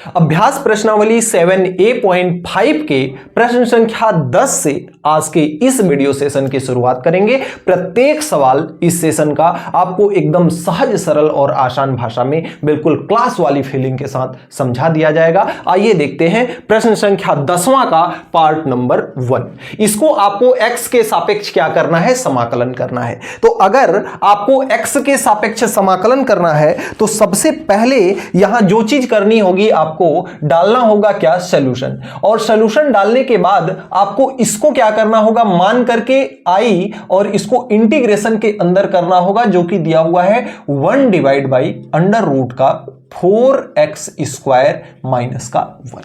अभ्यास प्रश्नावली 7A.5 के प्रश्न संख्या 10 से आज के इस वीडियो सेशन की शुरुआत करेंगे। प्रत्येक सवाल इस सेशन का आपको एकदम सहज, सरल और आसान भाषा में बिल्कुल क्लास वाली फीलिंग के साथ समझा दिया जाएगा। आइए देखते हैं प्रश्न संख्या 10वां का पार्ट नंबर 1। इसको आपको x के सापेक्ष क्या करना है? समाकलन करना है। तो अगर आपको x के सापेक्ष समाकलन करना है तो सबसे पहले यहां जो चीज करनी होगी, आपको डालना होगा क्या? सॉल्यूशन। और सॉल्यूशन डालने के बाद आपको इसको क्या करना होगा? मान करके i और इसको इंटीग्रेशन के अंदर करना होगा, जो कि दिया हुआ है 1 डिवाइड बाई अंडर रूट का 4x स्क्वायर माइनस का 1।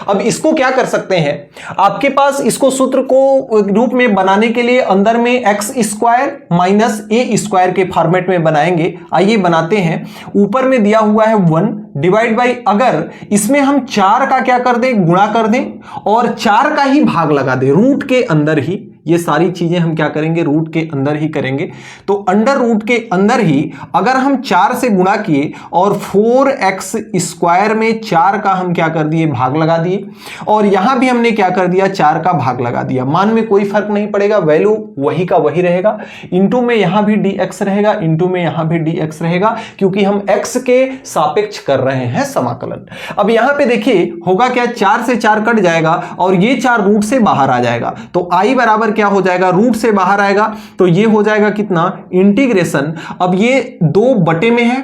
अब इसको क्या कर सकते हैं? आपके पास इसको सूत्र को रूप में बनाने के लिए अंदर में x square minus a square के फॉर्मेट में बनाएंगे। आइए बनाते हैं। ऊपर में दिया हुआ है 1 डिवाइड बाई, अगर इसमें हम 4 का क्या कर दें? गुणा कर दें और 4 का ही भाग लगा दें रूट के अंदर ही। ये सारी चीजें हम क्या करेंगे? रूट के अंदर ही करेंगे। तो अंडर रूट के अंदर ही अगर हम 4 से गुणा किए और 4x स्क्वायर में 4 का हम क्या कर दिए? भाग लगा दिए। और यहां भी हमने क्या कर दिया? 4 का भाग लगा दिया। मान में कोई फर्क नहीं पड़ेगा, वैल्यू वही का वही रहेगा। इंटू में यहां भी dx रहेगा, इंटू में यहां भी dx रहेगा, क्योंकि हम x के सापेक्ष कर रहे हैं समाकलन। अब यहां पे देखिए होगा क्या? 4 से 4 कट जाएगा और ये 4 रूट से बाहर आ जाएगा। तो i बराबर क्या हो जाएगा? रूट से बाहर आएगा तो ये हो जाएगा कितना? इंटीग्रेशन। अब ये 2 बटे में है,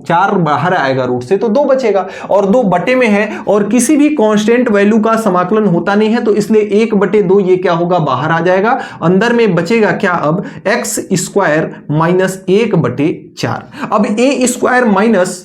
4 बाहर आएगा रूट से तो 2 बचेगा, और 2 बटे में है और किसी भी कांस्टेंट वैल्यू का समाकलन होता नहीं है, तो इसलिए 1/2 ये क्या होगा? बाहर आ जाएगा। अंदर में बचेगा क्या? अब x स्क्वायर माइनस 1/4। अब a square minus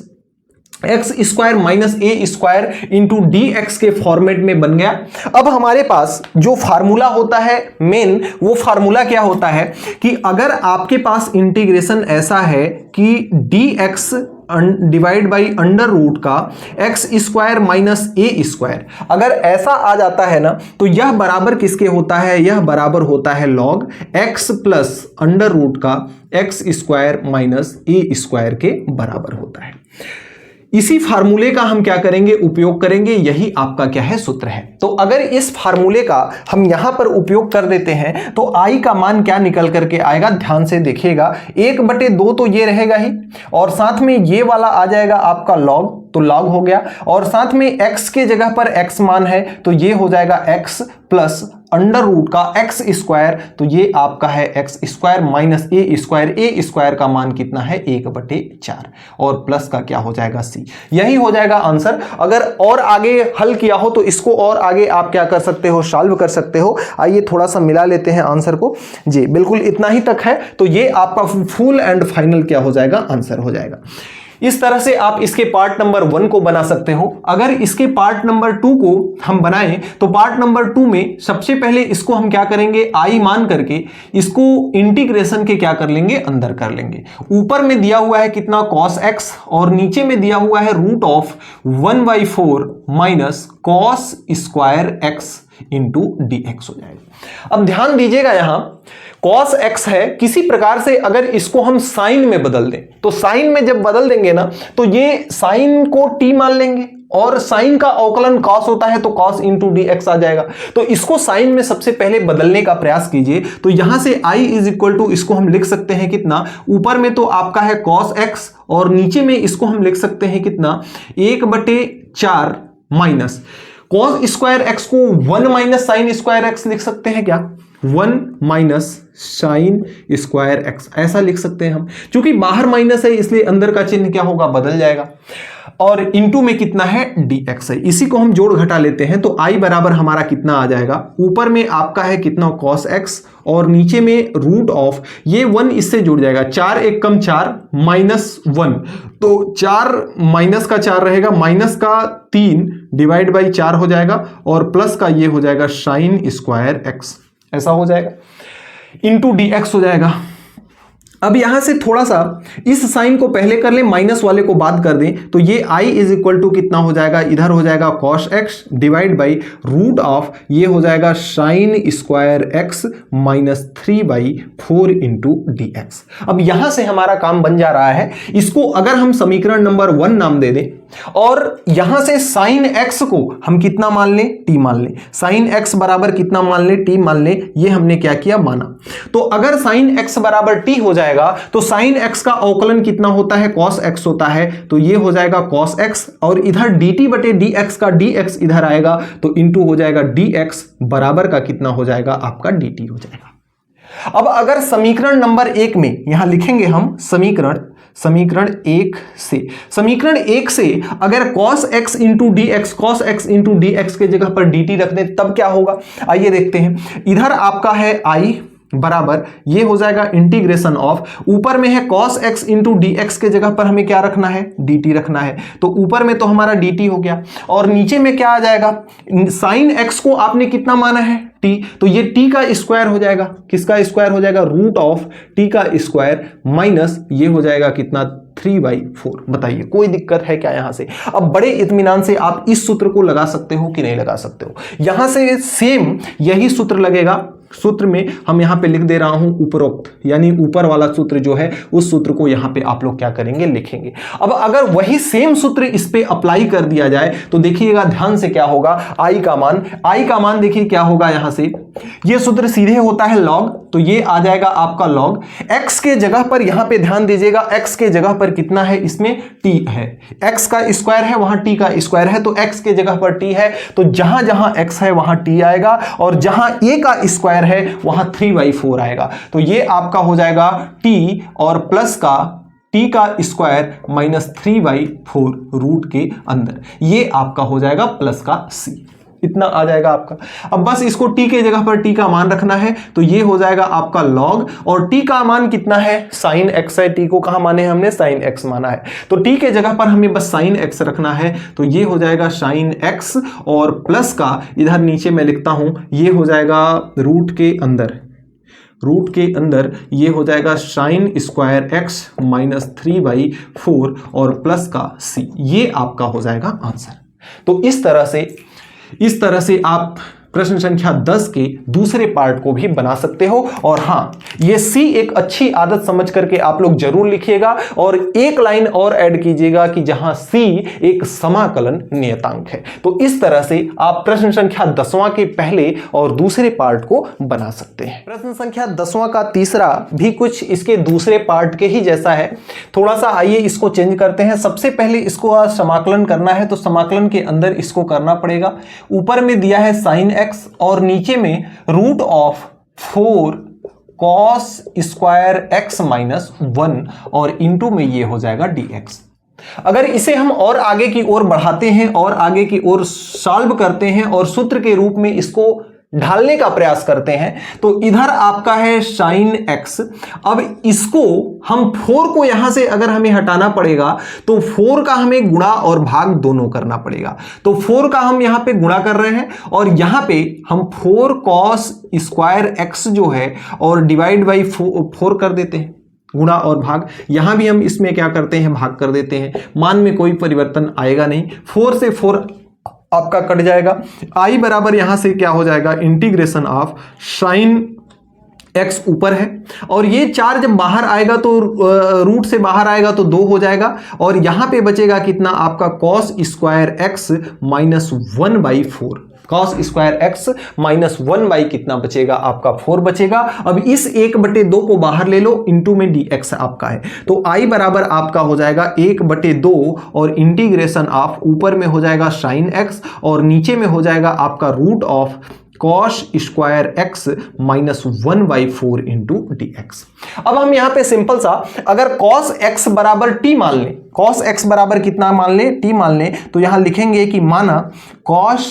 x square minus a square into d x के फॉर्मेट में बन गया। अब हमारे पास जो फार्मूला होता है मेन, वो फार्मूला क्या होता है कि अगर आपके पास इंटीग्रेशन ऐसा है कि d x divide by under root का x square minus a square, अगर ऐसा आ जाता है ना, तो यह बराबर किसके होता है? यह बराबर होता है log x plus under root का x square minus a square के बराबर होता है। इसी फार्मूले का हम क्या करेंगे? उपयोग करेंगे। यही आपका क्या है? सूत्र है। तो अगर इस फार्मूले का हम यहां पर उपयोग कर देते हैं तो i का मान क्या निकल करके आएगा? ध्यान से देखिएगा। 1/2 तो ये रहेगा ही, और साथ में ये वाला आ जाएगा आपका log, तो log हो गया, और साथ में x के जगह पर x मान है तो ये हो जाएगा x प्लस अंडर रूट का x स्क्वायर, तो ये आपका है x square minus a square. A square का मान कितना है? 1/4, और प्लस का क्या हो जाएगा? c। यही हो जाएगा आंसर। अगर और आगे हल किया हो तो इसको और आगे आप क्या कर सकते हो? सॉल्व कर सकते हो। आइए थोड़ा सा मिला लेते हैं आंसर को। जी बिल्कुल इतना ही तक है, तो ये आपका फुल एंड फाइनल क्या हो जाएगा? आंसर हो जाएगा। इस तरह से आप इसके पार्ट नंबर 1 को बना सकते हो। अगर इसके पार्ट नंबर 2 को हम बनाएं तो पार्ट नंबर 2 में सबसे पहले इसको हम क्या करेंगे? i मान करके इसको इंटीग्रेशन के क्या कर लेंगे? अंदर कर लेंगे। ऊपर में दिया हुआ है कितना? cos x, और नीचे में दिया हुआ है root of 1/4 minus cos square x into dx हो जाएगा। अब ध्यान दीजिएगा, यहां cos x है, किसी प्रकार से अगर इसको हम साइन में बदल दें तो साइन में जब बदल देंगे ना, तो ये साइन को t मान लेंगे, और साइन का अवकलन cos होता है तो cos इंटू dx आ जाएगा। तो इसको साइन में सबसे पहले बदलने का प्रयास कीजिए। तो यहां से i इज इक्वल टू, इसको हम लिख सकते हैं कितना? ऊपर में तो आपका है cos x, और नीचे में इसको हम लिख सकते हैं कितना? 1/4 माइनस cos स्क्वायर x को 1 माइनस साइन स्क्वायर x लिख सकते हैं क्या? 1 माइनस साइन स्क्वायर x, ऐसा लिख सकते हैं हम। क्योंकि बाहर माइनस है इसलिए अंदर का चिन्ह क्या होगा? बदल जाएगा। और इंटू में कितना है? dx है। इसी को हम जोड़ घटा लेते हैं तो i बराबर हमारा कितना आ जाएगा? ऊपर में आपका है कितना? cos x, और नीचे में रूट ऑफ ये 1 इससे जुड़ जाएगा, 4 1 कम 4 माइनस 1, तो 4 माइनस का 4 रहेगा, माइनस का 3 डिवाइड बाई 4 हो जाएगा, और प्लस का ये हो जाएगा साइन स्क्वायर x, ऐसा हो जाएगा, इंटू dx हो जाएगा। अब यहां से थोड़ा सा इस साइन को पहले कर लें, माइनस वाले को बाद कर दें, तो ये i इज इक्वल टू कितना हो जाएगा? इधर हो जाएगा cos x divide by root of ये हो जाएगा sine square x minus 3/4 into dx। अब यहां से हमारा काम बन जा रहा है। इसको अगर हम समीकरण नंबर 1 नाम दे दें और यहां से साइन एक्स को हम कितना मान लें, टी मान लें। साइन एक्स बराबर कितना मान लें, टी मान लें। ये हमने क्या किया, माना। तो अगर साइन एक्स बराबर टी हो जाएगा तो साइन एक्स का अवकलन कितना होता है, कॉस एक्स होता है। तो ये हो जाएगा कॉस एक्स, और इधर डी टी बटे डी एक्स का डी एक्स इधर आएगा तो इंटू हो जाएगा डी एक्स बराबर का कितना हो जाएगा, आपका डी टी हो जाएगा। अब अगर समीकरण नंबर 1 में यहां लिखेंगे हम समीकरण 1 से अगर cos x into d x, cos x into d x के जगह पर dt रख दें तब क्या होगा, आइए देखते हैं। इधर आपका है I बराबर, ये हो जाएगा इंटीग्रेशन ऑफ, ऊपर में है cos x into d x के जगह पर हमें क्या रखना है, dt रखना है। तो ऊपर में तो हमारा dt हो गया, और नीचे में क्या आ जाएगा, साइन x को आपने कितना माना है, t, तो ये t का स्क्वायर हो जाएगा। किसका स्क्वायर हो जाएगा, रूट ऑफ t का स्क्वायर माइनस ये हो जाएगा कितना, 3/4। बताइए कोई दिक्कत है क्या यहां से? अब बड़े इत्मीनान से आप इस सूत्र को लगा सकते हो कि नहीं लगा सकते हो। यहां से सेम यही सूत्र लगेगा। सूत्र में हम यहां पे लिख दे रहा हूं उपरोक्त, यानी ऊपर वाला सूत्र जो है उस सूत्र को यहां पे आप लोग क्या करेंगे, लिखेंगे। अब अगर वही सेम सूत्र इस पे अप्लाई कर दिया जाए तो देखिएगा ध्यान से क्या होगा, आई का मान देखिए क्या होगा। यहां से ये सूत्र सीधे होता है लॉग, तो ये आ जाएगा आपका लॉग x के जगह पर, यहां पे ध्यान दीजिएगा x के जगह पर कितना है, इसमें t है। x का स्क्वायर है, वहां t का स्क्वायर है, तो x के जगह पर t है, तो जहां जहां x है वहां t आएगा, और जहां a का स्क्वायर है वहां 3/4 आएगा। तो ये आपका हो जाएगा t और प्लस का t का स्क्वायर माइनस 3/4 रूट के अंदर, ये आपका हो जाएगा प्लस का c। इतना आ जाएगा आपका। अब बस इसको t के जगह पर t का मान रखना है, तो ये हो जाएगा आपका log, और t का मान कितना है, sin x है। t को कहां माने हैं हमने, sin x माना है, तो t के जगह पर हमें बस sin x रखना है, तो ये हो जाएगा sin x, और प्लस का इधर नीचे मैं लिखता हूं, ये हो जाएगा रूट के अंदर ये हो जाएगा साइन स्क्वायर x माइनस 3/4 और प्लस का c। ये आपका हो जाएगा आंसर। तो इस तरह से आप प्रश्न संख्या 10 के दूसरे पार्ट को भी बना सकते हो। और हाँ, ये C एक अच्छी आदत समझ करके आप लोग जरूर लिखिएगा, और एक लाइन और ऐड कीजिएगा कि जहां C एक समाकलन नियतांक है। तो इस तरह से आप प्रश्न संख्या 10वां के पहले और दूसरे पार्ट को बना सकते हैं। प्रश्न संख्या 10वां का तीसरा भी कुछ इसके दूसरे पार्ट के ही जैसा है। थोड़ा सा आइए इसको चेंज करते हैं। सबसे पहले इसको समाकलन करना है, तो समाकलन के अंदर इसको करना पड़ेगा। ऊपर में दिया है साइन x और नीचे में root of 4 cos square x minus 1 और इंटू में ये हो जाएगा dx। अगर इसे हम और आगे की ओर बढ़ाते हैं और आगे की ओर सॉल्व करते हैं और सूत्र के रूप में इसको ढालने का प्रयास करते हैं, तो इधर आपका है साइन x। अब इसको हम 4 को यहां से अगर हमें हटाना पड़ेगा तो 4 का हमें गुणा और भाग दोनों करना पड़ेगा। तो 4 का हम यहां पे गुणा कर रहे हैं और यहां पे हम 4 cos स्क्वायर x जो है और डिवाइड बाई 4 कर देते हैं, गुणा और भाग। यहां भी हम इसमें क्या करते हैं, भाग कर देते हैं। मान में कोई परिवर्तन आएगा नहीं, 4 से 4 आपका कट जाएगा। I बराबर यहां से क्या हो जाएगा, इंटीग्रेशन ऑफ साइन x ऊपर है, और ये 4 जब बाहर आएगा तो रूट से बाहर आएगा तो 2 हो जाएगा, और यहां पे बचेगा कितना आपका cos square x minus 1/4। cos square x minus 1 कितना बचेगा आपका 4 बचेगा। अब इस 1/2 को बाहर ले लो, इंटू में dx आपका है, तो I बराबर आपका हो जाएगा 1/2 और इंटीग्रेशन ऑफ ऊपर में हो जाएगा साइन x और नीचे में हो जाएगा आपका root of cos square x minus 1/4 into dx। अब हम यहां पे सिंपल सा अगर cos x बराबर t मान लें, cos x बराबर कितना मान लें, t मान लें, तो यहां लिखेंगे कि माना cos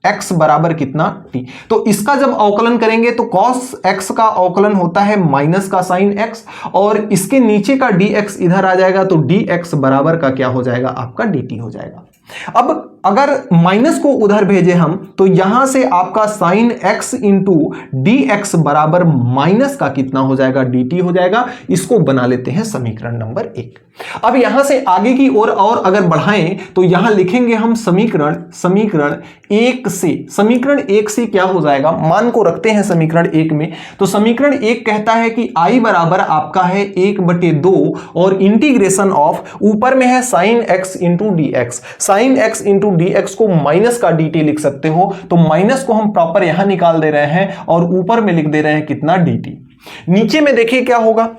x बराबर कितना t। तो इसका जब अवकलन करेंगे तो cos x का अवकलन होता है माइनस का साइन x, और इसके नीचे का dx इधर आ जाएगा, तो dx बराबर का क्या हो जाएगा आपका dt हो जाएगा। अब अगर माइनस को उधर भेजे हम तो यहां से आपका sine x into d x बराबर माइनस का कितना हो जाएगा, dt हो जाएगा। इसको बना लेते हैं समीकरण नंबर 1। अब यहां से आगे की ओर और अगर बढ़ाएं तो यहां लिखेंगे हम समीकरण 1 से। समीकरण 1 से क्या हो जाएगा, मान को रखते हैं समीकरण 1 में, तो समीकरण 1 कहता है कि i बराबर आपका है 1/2 और इंटीग्रेशन ऑफ, ऊपर में है sine x into d x. Sine x into d x को माइनस का dt लिख सकते हो, तो माइनस को हम प्रॉपर यहां निकाल दे रहे हैं और ऊपर में लिख दे रहे हैं कितना, dt। नीचे में देखिए क्या होगा,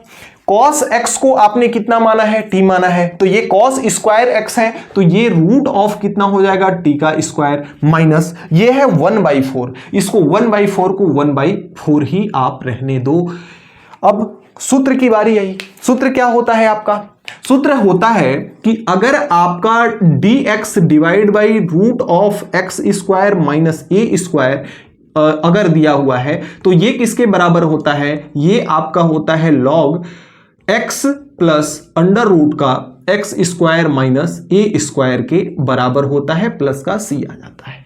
cos x को आपने कितना माना है, t माना है, तो ये cos स्क्वायर x है, तो ये रूट ऑफ कितना हो जाएगा, t का स्क्वायर, माइनस ये है 1/4, इसको 1/4 को 1/4 ही आप रहने दो। अब सूत्र की बारी आई। सूत्र क्या होता है आपका, सूत्र होता है कि अगर आपका dx divide by root of x square minus a square अगर दिया हुआ है तो ये किसके बराबर होता है, ये आपका होता है log x plus under root का x square minus a square के बराबर होता है, प्लस का c आ जाता है।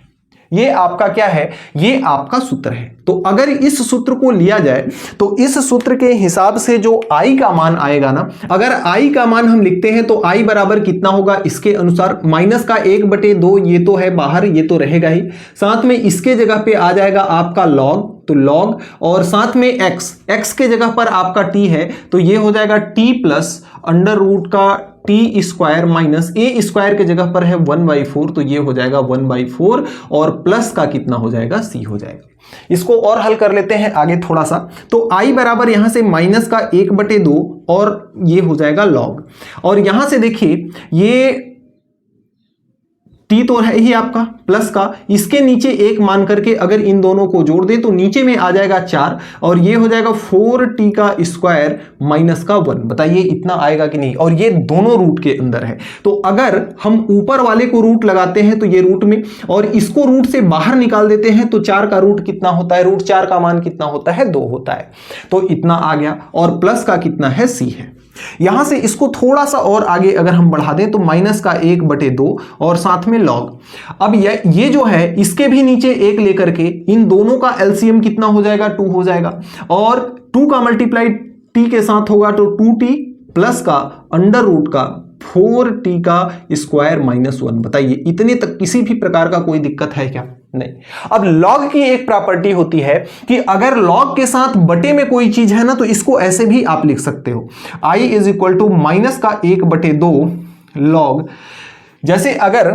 ये आपका क्या है, ये आपका सूत्र है। तो अगर इस सूत्र को लिया जाए तो इस सूत्र के हिसाब से जो i का मान आएगा ना, अगर i का मान हम लिखते हैं तो i बराबर कितना होगा, इसके अनुसार माइनस का 1/2, ये तो है बाहर, ये तो रहेगा ही, साथ में इसके जगह पे आ जाएगा आपका log, तो log, और साथ में x के जगह पर आपका t है, तो ये हो जाएगा t प्लस अंडर रूट का T square minus a square के जगह पर है 1/4, तो ये हो जाएगा 1/4 और प्लस का कितना हो जाएगा, c हो जाएगा। इसको और हल कर लेते हैं आगे थोड़ा सा, तो i बराबर यहां से माइनस का 1/2 और ये हो जाएगा log, और यहां से देखिए ये t तो है ही आपका प्लस का, इसके नीचे 1 मान करके अगर इन दोनों को जोड़ दें तो नीचे में आ जाएगा 4 और ये हो जाएगा 4t का स्क्वायर माइनस का 1। बताइए इतना आएगा कि नहीं, और ये दोनों रूट के अंदर है। तो अगर हम ऊपर वाले को रूट लगाते हैं तो ये रूट में, और इसको रूट से बाहर निकाल देते हैं तो 4 का रूट कितना होता है, रूट 4 का मान कितना होता है, 2 होता है। तो इतना आ गया, और प्लस का कितना है, c है। यहां से इसको थोड़ा सा और आगे अगर हम बढ़ा दें तो माइनस का 1/2 और साथ में log। अब ये जो है इसके भी नीचे 1 लेकर के इन दोनों का एलसीएम कितना हो जाएगा, 2 हो जाएगा, और 2 का मल्टीप्लाई t के साथ होगा तो 2t प्लस का अंडर रूट का 4t का स्क्वायर माइनस 1। बताइए इतने तक किसी भी प्रकार का कोई दिक्कत है क्या, नहीं। अब log की एक प्रॉपर्टी होती है कि अगर log के साथ बटे में कोई चीज है ना तो इसको ऐसे भी आप लिख सकते हो, i is equal to minus का 1/2 log। जैसे अगर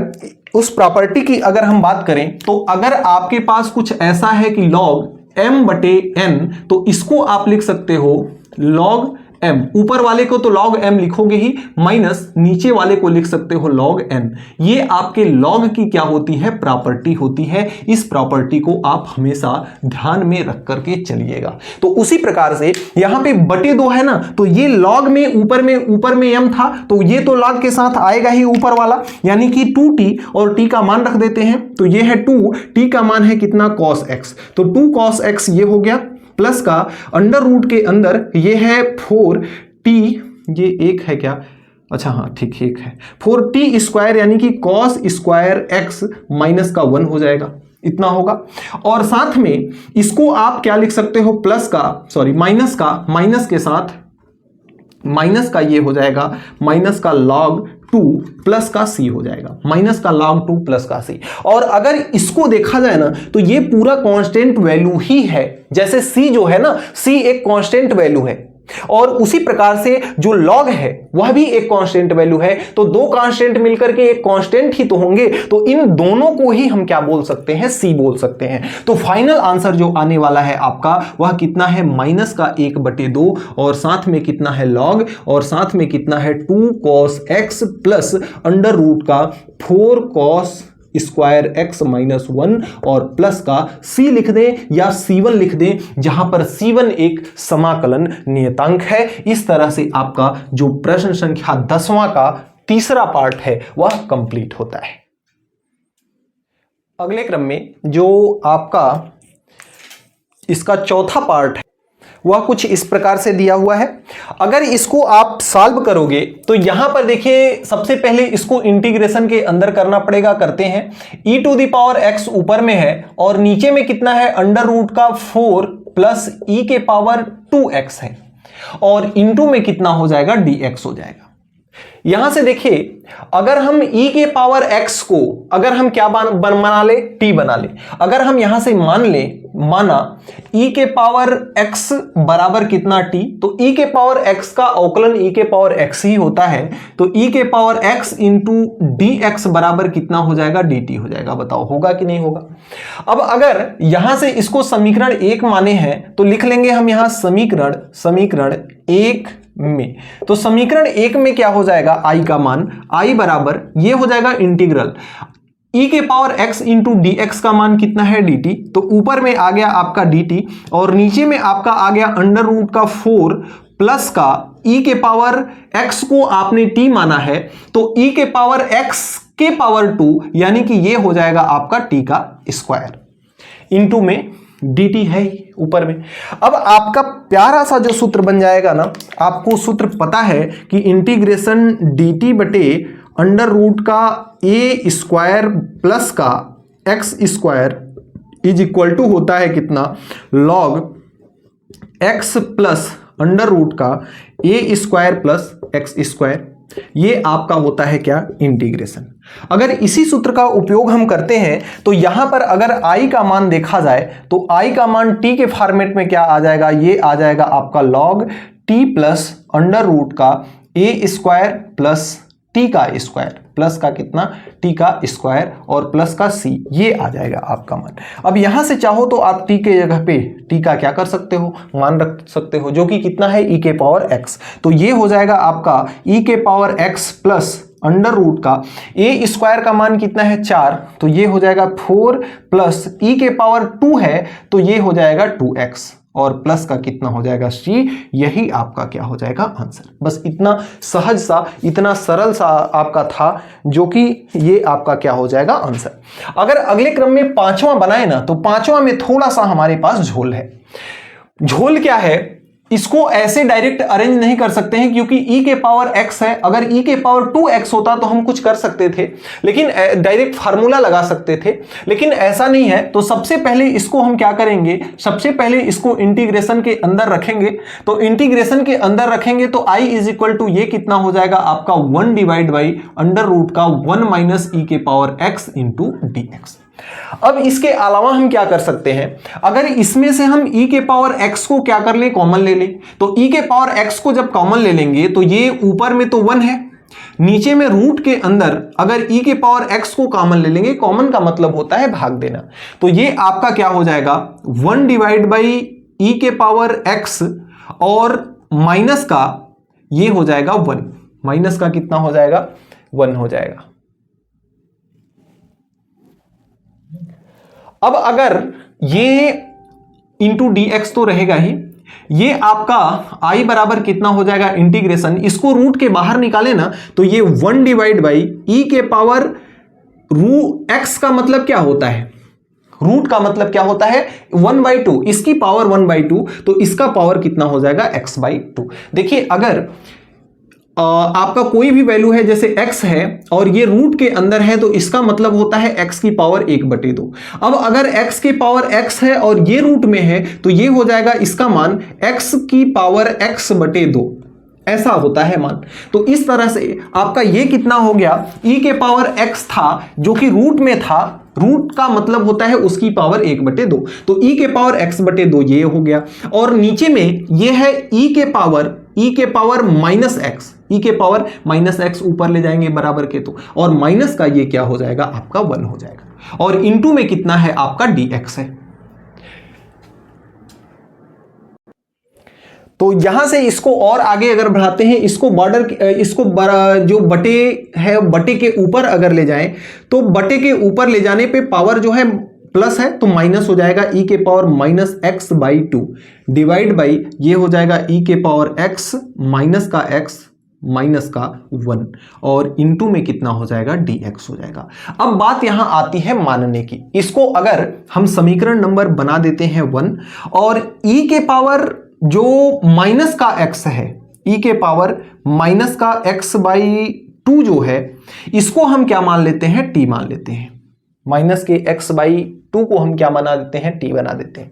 उस प्रॉपर्टी की अगर हम बात करें तो अगर आपके पास कुछ ऐसा है कि log m/n, तो इसको आप लिख सकते हो log m। ऊपर वाले को तो log m लिखोगे ही, माइनस नीचे वाले को लिख सकते हो log n। ये आपके log की क्या होती है, प्रॉपर्टी होती है। इस प्रॉपर्टी को आप हमेशा ध्यान में रख करके चलिएगा। तो उसी प्रकार से यहां पे बटे 2 है ना, तो ये log में ऊपर में m था, तो ये तो log के साथ आएगा ही ऊपर वाला, यानी कि 2t, और t का मान रख देते हैं, तो ये है 2, t का मान है कितना, cos x, तो 2 cos x ये हो गया, प्लस का अंडर रूट के अंदर ये है 4t, ये 1 है क्या, अच्छा हाँ ठीक 1 है, 4t स्क्वायर यानी कि cos स्क्वायर x माइनस का 1 हो जाएगा, इतना होगा। और साथ में इसको आप क्या लिख सकते हो, प्लस का, सॉरी माइनस का, माइनस के साथ माइनस का ये हो जाएगा माइनस का log 2 प्लस का c हो जाएगा, माइनस का log 2 प्लस का c। और अगर इसको देखा जाए ना तो ये पूरा कांस्टेंट वैल्यू ही है, जैसे c जो है ना, c एक कांस्टेंट वैल्यू है, और उसी प्रकार से जो log है वह भी एक कांस्टेंट वैल्यू है। तो दो कांस्टेंट मिलकर के एक कांस्टेंट ही तो होंगे, तो इन दोनों को ही हम क्या बोल सकते हैं, c बोल सकते हैं। तो फाइनल आंसर जो आने वाला है आपका वह कितना है, माइनस का 1/2 और साथ में कितना है log, और साथ में कितना है 2 cos x plus under root का 4 cos स्क्वायर x माइनस 1 और प्लस का c लिख दें या c1 लिख दें, जहां पर c1 एक समाकलन नियतांक है। इस तरह से आपका जो प्रश्न संख्या 10वां का तीसरा पार्ट है वह कंप्लीट होता है। अगले क्रम में जो आपका इसका चौथा पार्ट है वह कुछ इस प्रकार से दिया हुआ है। अगर इसको आप सॉल्व करोगे तो यहां पर देखिए सबसे पहले इसको इंटीग्रेशन के अंदर करना पड़ेगा, करते हैं। e to the power x ऊपर में है और नीचे में कितना है, अंडर रूट का 4 प्लस e के पावर 2x है और इनटू में कितना हो जाएगा, dx हो जाएगा। यहां से देखिए अगर हम e के पावर x को अगर हम क्या बना ले, t बना ले। अगर हम यहां से माना e के पावर x बराबर कितना t, तो e के पावर x का अवकलन e के पावर x ही होता है, तो e के पावर x इंटू dx बराबर कितना हो जाएगा, dt हो जाएगा। बताओ होगा कि नहीं होगा। अब अगर यहां से इसको समीकरण 1 माने हैं तो लिख लेंगे हम यहां समीकरण 1 में। तो समीकरण 1 में क्या हो जाएगा, i का मान, i बराबर ये हो जाएगा इंटीग्रल e के पावर x इंटू dx का मान कितना है, dt। तो ऊपर में आ गया आपका dt और नीचे में आपका आ गया अंडर रूट का 4 प्लस का e के पावर x को आपने t माना है, तो e के पावर x के पावर 2 यानी कि ये हो जाएगा आपका t का स्क्वायर इंटू में dt है ऊपर में। अब आपका प्यारा सा जो सूत्र बन जाएगा ना, आपको सूत्र पता है कि इंटीग्रेशन dt बटे अंडर रूट का a स्क्वायर प्लस का x square is equal to होता है कितना, log x plus under root का a square plus x square. ये आपका होता है क्या, इंटीग्रेशन। अगर इसी सूत्र का उपयोग हम करते हैं तो यहां पर अगर i का मान देखा जाए तो i का मान t के फॉर्मेट में क्या आ जाएगा, ये आ जाएगा आपका log t plus under root का a स्क्वायर प्लस t का स्क्वायर प्लस का कितना, t का स्क्वायर और प्लस का c, ये आ जाएगा आपका मान। अब यहां से चाहो तो आप t के जगह पे t का क्या कर सकते हो, मान रख सकते हो, जो कि कितना है, e के पावर x। तो ये हो जाएगा आपका e के power x plus under root का a स्क्वायर का मान कितना है, 4, तो ये हो जाएगा 4 प्लस e के पावर 2 है तो ये हो जाएगा 2x और प्लस का कितना हो जाएगा, c। यही आपका क्या हो जाएगा, आंसर। बस इतना सहज सा, इतना सरल सा आपका था, जो कि ये आपका क्या हो जाएगा, आंसर। अगर अगले क्रम में 5वां बनाए ना तो 5वां में थोड़ा सा हमारे पास झोल है। झोल क्या है, इसको ऐसे डायरेक्ट अरेंज नहीं कर सकते हैं क्योंकि e के पावर x है। अगर e के पावर 2x होता तो हम कुछ कर सकते थे, लेकिन डायरेक्ट फार्मूला लगा सकते थे, लेकिन ऐसा नहीं है। तो सबसे पहले इसको हम क्या करेंगे, सबसे पहले इसको इंटीग्रेशन के अंदर रखेंगे। तो इंटीग्रेशन के अंदर रखेंगे तो i इज इक्वल टू ये कितना हो जाएगा आपका 1 डिवाइड बाई अंडर रूट का 1 माइनस e के पावर x इंटू dx। अब इसके अलावा हम क्या कर सकते हैं, अगर इसमें से हम e के पावर x को क्या कर ले, कॉमन ले ले, तो e के पावर x को जब कॉमन ले लेंगे तो ये ऊपर में तो 1 है, नीचे में रूट के अंदर अगर e के पावर x को कॉमन ले लेंगे, कॉमन का मतलब होता है भाग देना, तो ये आपका क्या हो जाएगा 1 डिवाइड बाई e के पावर x और माइनस का ये हो जाएगा 1, माइनस का कितना हो जाएगा, 1 हो जाएगा। अब अगर ये इंटू dx तो रहेगा ही, ये आपका i बराबर कितना हो जाएगा, इंटीग्रेशन, इसको रूट के बाहर निकाले ना तो ये 1 डिवाइड बाई e के पावर x का मतलब क्या होता है, रूट का मतलब क्या होता है 1/2, इसकी पावर 1/2, तो इसका पावर कितना हो जाएगा x/2। देखिए अगर आपका कोई भी वैल्यू है, जैसे x है और ये रूट के अंदर है, तो इसका मतलब होता है x की पावर 1/2। अब अगर x की पावर x है और ये रूट में है तो ये हो जाएगा इसका मान x की पावर x/2, ऐसा होता है मान। तो इस तरह से आपका ये कितना हो गया, e के पावर x था जो कि रूट में था, रूट का मतलब होता है उसकी पावर 1/2, तो e के पावर x/2 ये हो गया, और नीचे में ये है e के पावर माइनस x, e के पावर माइनस x ऊपर ले जाएंगे बराबर के, तो और माइनस का ये क्या हो जाएगा आपका 1 हो जाएगा, और इनटू में कितना है आपका dx है। तो यहां से इसको और आगे अगर बढ़ाते हैं, इसको बॉर्डर, इसको जो बटे है, बटे के ऊपर अगर ले जाएं तो बटे के ऊपर ले जाने पे पावर जो है प्लस है तो माइनस हो जाएगा, e के power minus x/2 divide by ये हो जाएगा e के पावर x माइनस का x माइनस का 1 और इनटू में कितना हो जाएगा dx हो जाएगा। अब बात यहां आती है मानने की, इसको अगर हम समीकरण नंबर बना देते हैं 1 और e के पावर जो माइनस का x है, e के पावर माइनस का x बाई 2 जो है, इसको हम क्या मान लेते हैं, t मान लेते हैं। माइनस के x बाई 2 को हम क्या बना देते हैं, t बना देते हैं।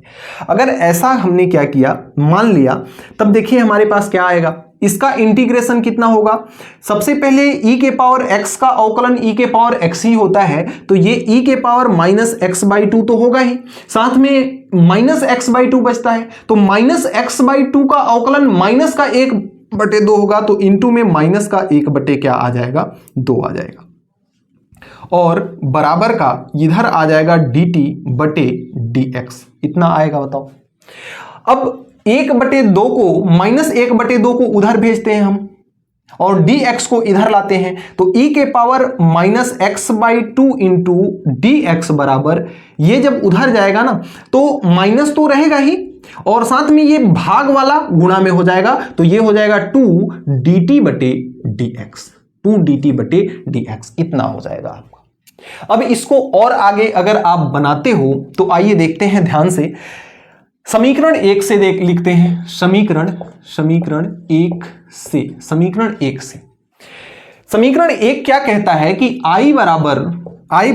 अगर ऐसा हमने क्या किया, मान लिया, तब देखिए हमारे पास क्या आएगा, इसका इंटीग्रेशन कितना होगा। सबसे पहले e के पावर x का अवकलन e के पावर x ही होता है, तो ये e के पावर माइनस x बाई 2 तो होगा ही, साथ में माइनस x बाई 2 बचता है, तो माइनस x बाई 2 का अवकलन माइनस का 1/2 होगा, तो इंटू में माइनस का 1 क्या आ जाएगा, 2 आ जाएगा, और बराबर का इधर आ जाएगा dt बटे dx, इतना आएगा, बताओ। अब 1/2 को, माइनस 1/2 को उधर भेजते हैं हम और dx को इधर लाते हैं, तो e के power minus x by 2 into dx बराबर, ये जब उधर जाएगा ना तो माइनस तो रहेगा ही और साथ में ये भाग वाला गुणा में हो जाएगा, तो ये हो जाएगा 2 dt बटे dx, 2 dt बटे dx, इतना हो जाएगा आपका। अब इसको और आगे अगर आप बनाते हो तो आइए देखते हैं ध्यान से। समीकरण 1 से लिखते हैं, समीकरण 1 क्या कहता है कि i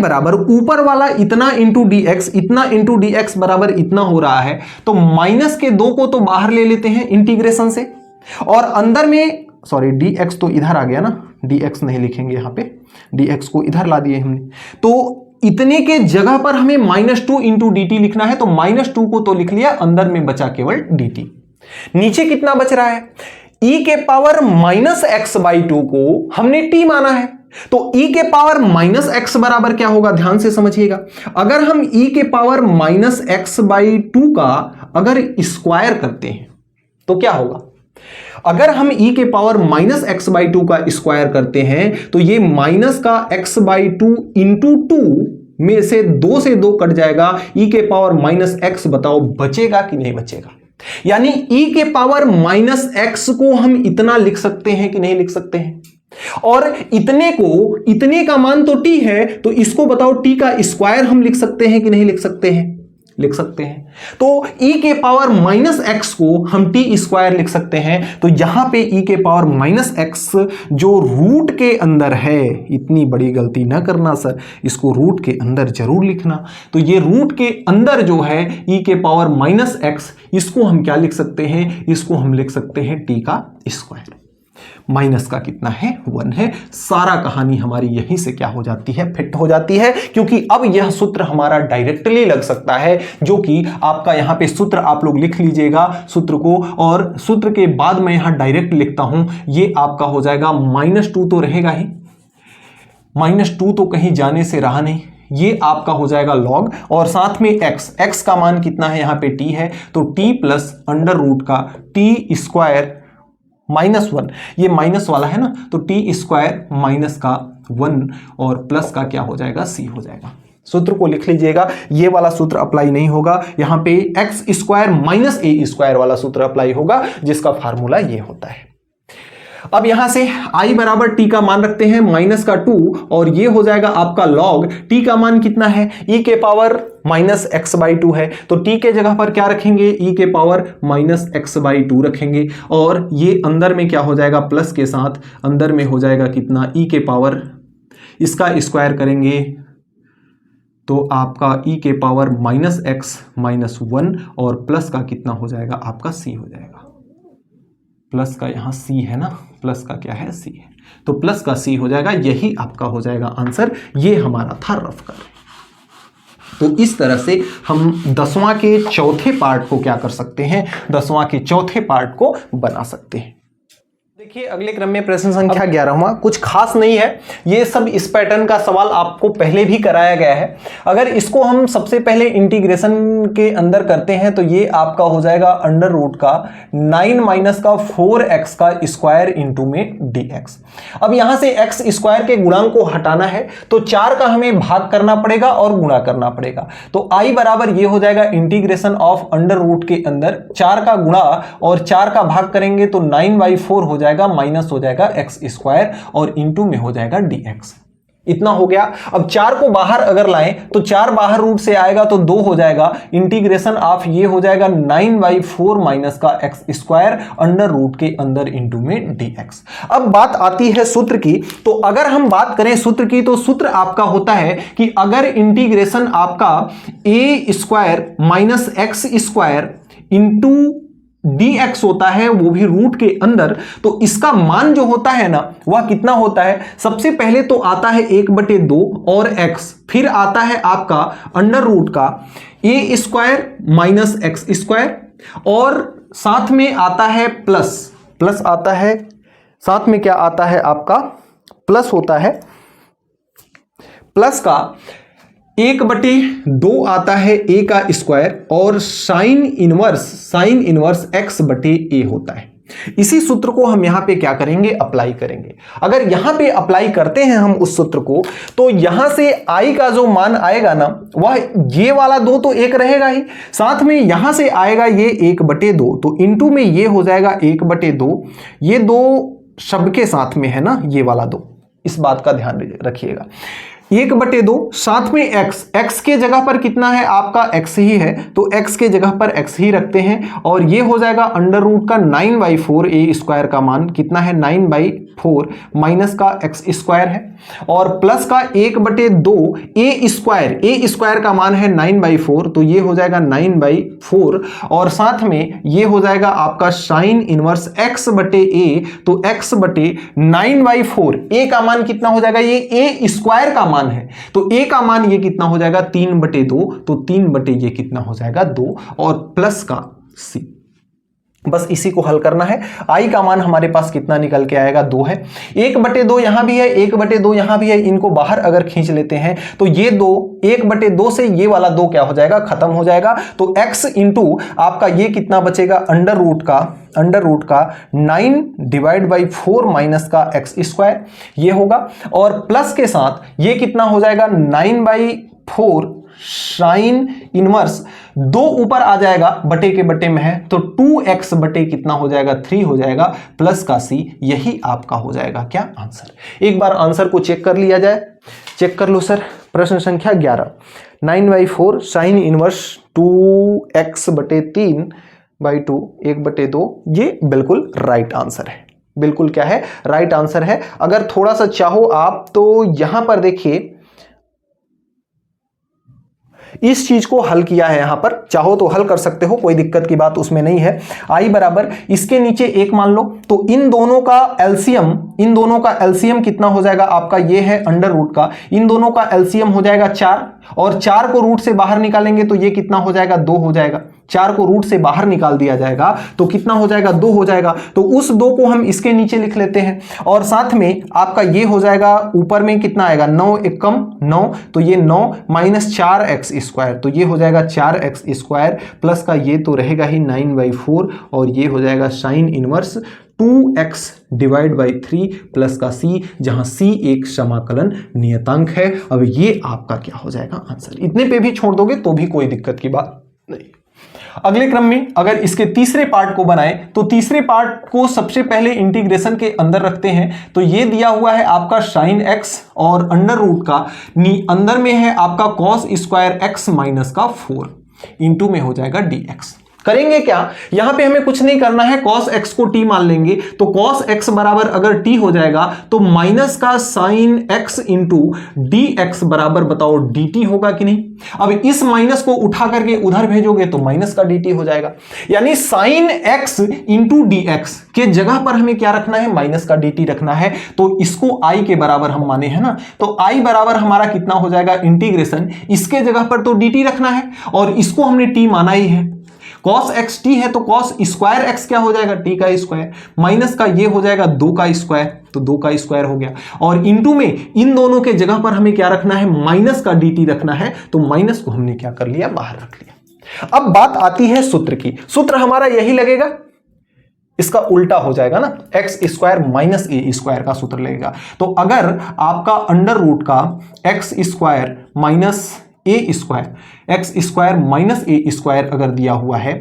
बराबर ऊपर वाला इतना इंटू dx, इतना इंटू dx बराबर इतना हो रहा है, तो माइनस के 2 को तो बाहर ले लेते हैं इंटीग्रेशन से, और अंदर में, सॉरी dx तो इधर आ गया ना, dx नहीं लिखेंगे यहां पे, dx को इधर ला दिए हमने, तो इतने के जगह पर हमें -2 इंटू dt लिखना है, तो -2 को तो लिख लिया, अंदर में बचा केवल dt। नीचे कितना बच रहा है, e के पावर माइनस x बाई 2 को हमने t माना है, तो e के पावर माइनस x बराबर क्या होगा, ध्यान से समझिएगा। अगर हम e के पावर माइनस x बाई 2 का अगर स्क्वायर करते हैं तो क्या होगा, अगर हम e के पावर माइनस x बाई 2 का स्क्वायर करते हैं तो ये माइनस का x बाई 2 इंटू 2 में से 2 से 2 कट जाएगा, e के पावर माइनस x, बताओ बचेगा कि नहीं बचेगा। यानी e के पावर माइनस x को हम इतना लिख सकते हैं कि नहीं लिख सकते हैं, और इतने का मान तो t है, तो इसको बताओ t का स्क्वायर हम लिख सकते हैं कि नहीं लिख सकते हैं, लिख सकते हैं। तो e के पावर माइनस x को हम t स्क्वायर लिख सकते हैं, तो यहां पे e के पावर माइनस x जो रूट के अंदर है, इतनी बड़ी गलती ना करना सर, इसको रूट के अंदर जरूर लिखना, तो ये रूट के अंदर जो है e के पावर माइनस x, इसको हम क्या लिख सकते हैं, इसको हम लिख सकते हैं t का स्क्वायर। माइनस का कितना है, 1 है। सारा कहानी हमारी यहीं से क्या हो जाती है, फिट हो जाती है, क्योंकि अब यह सूत्र हमारा डायरेक्टली लग सकता है, जो कि आपका यहां पे सूत्र आप लोग लिख लीजिएगा सूत्र को, और सूत्र के बाद मैं यहां डायरेक्ट लिखता हूं, ये आपका हो जाएगा -2 तो रहेगा ही, -2 तो कहीं जाने से रहा नहीं, ये आपका हो जाएगा लॉग, और साथ में x का मान कितना है, यहां पे t है, तो t प्लस अंडर रूट का t स्क्वायर -1, ये माइनस वाला है ना, तो t स्क्वायर माइनस का 1 और प्लस का क्या हो जाएगा, c हो जाएगा। सूत्र को लिख लीजिएगा, ये वाला सूत्र अप्लाई नहीं होगा, यहां पे x square minus a square वाला सूत्र अप्लाई होगा, जिसका फार्मूला ये होता है। अब यहां से i बराबर t का मान रखते हैं -2, और ये हो जाएगा आपका log, t का मान कितना है, e के पावर माइनस x बाई 2 है, तो t के जगह पर क्या रखेंगे, e के पावर माइनस x बाई 2 रखेंगे, और ये अंदर में क्या हो जाएगा, प्लस के साथ अंदर में हो जाएगा कितना, e के पावर, इसका स्क्वायर करेंगे तो आपका e के पावर माइनस x माइनस 1, और प्लस का कितना हो जाएगा, आपका c हो जाएगा। प्लस का यहाँ c है ना, प्लस का क्या है, c है, तो प्लस का c हो जाएगा, यही आपका हो जाएगा आंसर। ये हमारा था रफ कर। तो इस तरह से हम 10वां के चौथे पार्ट को क्या कर सकते हैं, 10वां के चौथे पार्ट को बना सकते हैं। देखिए अगले क्रम में प्रश्न संख्या 11वां, कुछ खास नहीं है, ये सब इस पैटर्न का सवाल आपको पहले भी कराया गया है। अगर इसको हम सबसे पहले इंटीग्रेशन के अंदर करते हैं तो ये आपका हो जाएगा अंडर रूट का 9 माइनस का 4x का स्क्वायर इंटू में dx। अब यहां से x स्क्वायर के गुणांक को हटाना है तो 4 का हमें भाग करना पड़ेगा और गुणा करना पड़ेगा, तो i बराबर ये हो जाएगा इंटीग्रेशन ऑफ अंडर रूट के अंदर 4 का गुणा और 4 का भाग करेंगे तो 9/4 हो जाएगा, माइनस हो जाएगा x स्क्वायर और इंटू में हो जाएगा dx। इतना हो गया। अब 4 को बाहर अगर लाएं तो 4 बाहर रूट से आएगा तो 2 हो जाएगा। इंटीग्रेशन ऑफ ये हो जाएगा 9/4 माइनस का एक्स स्क्वायर अंडर रूट के अंदर इंटू में dx। अब बात आती है सूत्र की। तो अगर हम बात करें सूत्र की तो सूत्र आपका होता है कि अगर इंटीग्रेशन आपका a square minus x square into dx होता है, वो भी रूट के अंदर, तो इसका मान जो होता है ना वह कितना होता है। सबसे पहले तो आता है 1/2 और x, फिर आता है आपका अंडर रूट का a square minus x square, और साथ में आता है प्लस आता है, साथ में क्या आता है आपका प्लस होता है, प्लस का 1/2 आता है a का स्क्वायर और साइन इनवर्स x/a होता है। इसी सूत्र को हम यहां पे क्या करेंगे, अप्लाई करेंगे। अगर यहां पे अप्लाई करते हैं हम उस सूत्र को, तो यहां से i का जो मान आएगा ना वह ये वाला 2 तो 1 रहेगा ही, साथ में यहां से आएगा ये 1/2, तो इंटू में ये हो जाएगा 1/2, ये 2 शब्द के साथ में है ना ये वाला 2, इस बात का ध्यान रखिएगा। 1/2 साथ में x के जगह पर कितना है आपका x ही है, तो x के जगह पर x ही रखते हैं, और ये हो जाएगा अंडर रूट का 9/4 a स्क्वायर का मान कितना है 9/4 माइनस का x स्क्वायर है, और प्लस का 1/2 a स्क्वायर का मान है 9/4, तो ये हो जाएगा 9/4, और साथ में ये हो जाएगा आपका साइन इनवर्स x/a, तो x/9/4 a का मान कितना हो जाएगा, ये a स्क्वायर का मान है, तो a का मान ये कितना हो जाएगा 3/2, तो 3 ये कितना हो जाएगा 2, और प्लस का c। बस इसी को हल करना है। i का मान हमारे पास कितना निकल के आएगा 2 है, 1/2 यहां भी है, 1/2 यहां भी है, इनको बाहर अगर खींच लेते हैं तो ये 2 1/2 से ये वाला 2 क्या हो जाएगा, खत्म हो जाएगा। तो x इंटू आपका ये कितना बचेगा अंडर रूट का 9/4 माइनस का एक्स स्क्वायर ये होगा, और प्लस के साथ ये कितना हो जाएगा 9/4 साइन इनवर्स 2 ऊपर आ जाएगा, बटे के बटे में है, तो 2x बटे कितना हो जाएगा 3 हो जाएगा, प्लस का c, यही आपका हो जाएगा क्या आंसर। एक बार आंसर को चेक कर लिया जाए, चेक कर लो सर। प्रश्न संख्या 11, 9/4 साइन इनवर्स 2x बटे 3/2 1/2, ये बिल्कुल राइट आंसर है, बिल्कुल क्या है राइट आंसर है। अगर थोड़ा सा चाहो आप तो यहां पर देखिए इस चीज को हल किया है, यहां पर चाहो तो हल कर सकते हो, कोई दिक्कत की बात उसमें नहीं है। i बराबर इसके नीचे 1 मान लो, तो इन दोनों का एलसीएम कितना हो जाएगा आपका, ये है अंडर रूट का, इन दोनों का एलसीएम हो जाएगा 4, और 4 को रूट से बाहर निकालेंगे तो ये कितना हो जाएगा 2 हो जाएगा। 4 को रूट से बाहर निकाल दिया जाएगा तो कितना हो जाएगा 2 हो जाएगा, तो उस 2 को हम इसके नीचे लिख लेते हैं, और साथ में आपका ये हो जाएगा ऊपर में कितना आएगा 9 1 कम 9, तो ये 9 माइनस 4x स्क्वायर, तो ये हो जाएगा 4x स्क्वायर, प्लस का ये तो रहेगा ही 9/4, और ये हो जाएगा साइन इनवर्स 2x/3 प्लस का c, जहां c एक समाकलन नियतांक है। अब ये आपका क्या हो जाएगा आंसर। इतने पे भी छोड़ दोगे तो भी कोई दिक्कत की बात नहीं। अगले क्रम में अगर इसके तीसरे पार्ट को बनाएं तो तीसरे पार्ट को सबसे पहले इंटीग्रेशन के अंदर रखते हैं, तो ये दिया हुआ है आपका साइन x, और अंडर रूट का अंदर में है आपका कॉस स्क्वायर x माइनस का 4 इंटू में हो जाएगा dx। करेंगे क्या, यहां पे हमें कुछ नहीं करना है, cos x को t मान लेंगे, तो cos x बराबर अगर t हो जाएगा तो माइनस का साइन x इंटू dx बराबर बताओ dt होगा कि नहीं। अब इस माइनस को उठा करके उधर भेजोगे तो माइनस का dt हो जाएगा, यानी साइन x इंटू dx के जगह पर हमें क्या रखना है, माइनस का dt रखना है। तो इसको i के बराबर हम माने हैं ना, तो i बराबर हमारा कितना हो जाएगा इंटीग्रेशन, इसके जगह पर तो dt रखना है, और इसको हमने t माना ही है। cos x t है तो cos स्क्वायर x क्या हो जाएगा t का स्क्वायर, माइनस का ये हो जाएगा 2 का स्क्वायर, तो 2 का स्क्वायर हो गया, और इनटू में इन दोनों के जगह पर हमें क्या रखना है, माइनस का dt रखना है, तो माइनस को हमने क्या कर लिया, बाहर रख लिया। अब बात आती है सूत्र की, सूत्र हमारा यही लगेगा, इसका उल्टा हो जाएगा ना, x square minus a square का सूत्र लगेगा। तो अगर आपका अंडर रूट का x square minus a square, x square minus a square अगर दिया हुआ है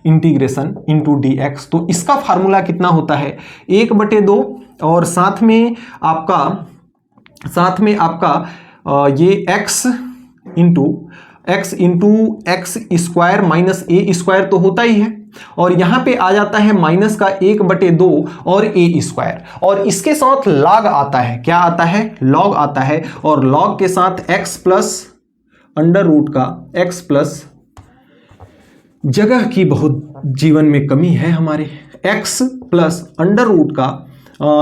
इंटीग्रेशन इंटू डी एक्स, तो इसका फार्मूला कितना होता है 1/2, और साथ में आपका साथ में आपका ये x into x square minus a square तो होता ही है, और यहां पे आ जाता है माइनस का 1/2 और ए स्क्वायर, और इसके साथ लॉग आता है। क्या आता है? लॉग आता है, और लॉग के साथ x प्लस अंडर रूट का x प्लस, जगह की बहुत जीवन में कमी है हमारे, x प्लस अंडर रूट का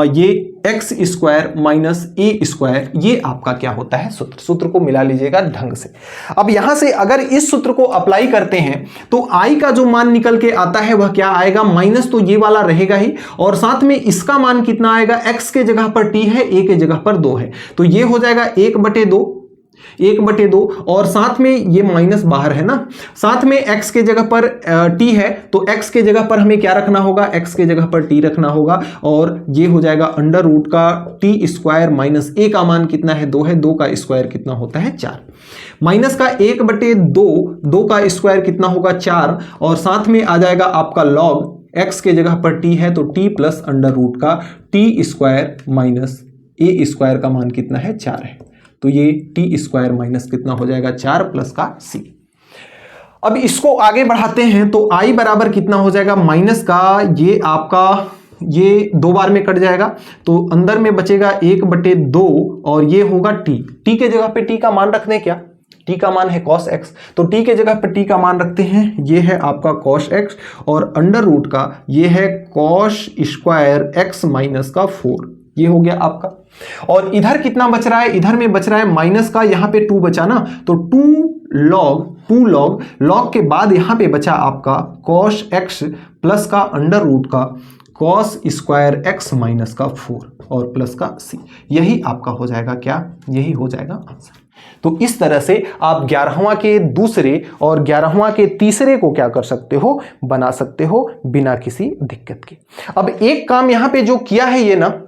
ये x square minus a square, ये आपका क्या होता है? सूत्र। सूत्र को मिला लीजिएगा ढंग से। अब यहां से अगर इस सूत्र को अप्लाई करते हैं तो आई का जो मान निकल के आता है वह क्या आएगा? माइनस तो ये वाला रहेगा ही, और साथ में इसका मान कितना आएगा? एक्स के जगह पर टी है, ए के जगह पर 2 है, तो ये हो जाएगा 1/2, और साथ में ये माइनस बाहर है ना, साथ में x के जगह पर t है, तो x के जगह पर हमें क्या रखना होगा? x के जगह पर t रखना होगा, और ये हो जाएगा अंडर रूट का t स्क्वायर माइनस a का मान कितना है? 2 है, 2 का स्क्वायर कितना होता है? 4, माइनस का 1/2, 2 का स्क्वायर कितना होगा? 4, और साथ में आ जाएगा आपका लॉग, x के जगह पर t है तो t प्लस अंडर रूट का t square minus a square का मान कितना है? 4 है, तो ये टी स्क्वायर माइनस कितना हो जाएगा? 4 प्लस का सी। अब इसको आगे बढ़ाते हैं तो आई बराबर कितना हो जाएगा? माइनस का ये आपका ये 2 बार में कट जाएगा, तो अंदर में बचेगा 1/2, और ये होगा टी। टी के जगह पे टी का मान रख दें क्या? टी का मान है cos x, तो टी के जगह पर टी का मान रखते हैं, ये है आपका cos x, और अंडर रूट का ये है cos स्क्वायर x माइनस का 4, ये हो गया आपका। और इधर कितना बच रहा है? इधर में बच रहा है माइनस का, यहां पे 2 बचा ना, तो 2 लॉग के बाद यहां पे बचा आपका cos x प्लस का अंडर रूट का cos स्क्वायर x माइनस का 4 और प्लस का c, यही आपका हो जाएगा क्या? यही हो जाएगा आंसर। तो इस तरह से आप 11वां के दूसरे और 11वां के तीसरे को क्या कर सकते हो? बना सकते हो बिना किसी दिक्कत के। अब एक काम यहां पे जो किया है ये ना,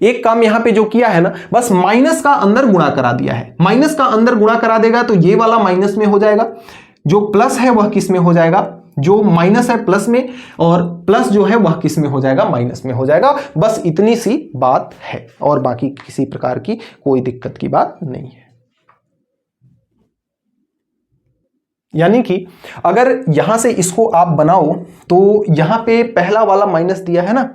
एक काम यहां पे जो किया है ना, बस माइनस का अंदर गुणा करा दिया है। माइनस का अंदर गुणा करा देगा तो ये वाला माइनस में हो जाएगा, जो प्लस है वह किस में हो जाएगा? जो माइनस है प्लस में, और प्लस जो है वह किस में हो जाएगा? माइनस में हो जाएगा। बस इतनी सी बात है, और बाकी किसी प्रकार की कोई दिक्कत की बात नहीं है। यानी कि अगर यहां से इसको आप बनाओ तो यहां पे पहला वाला माइनस दिया है ना,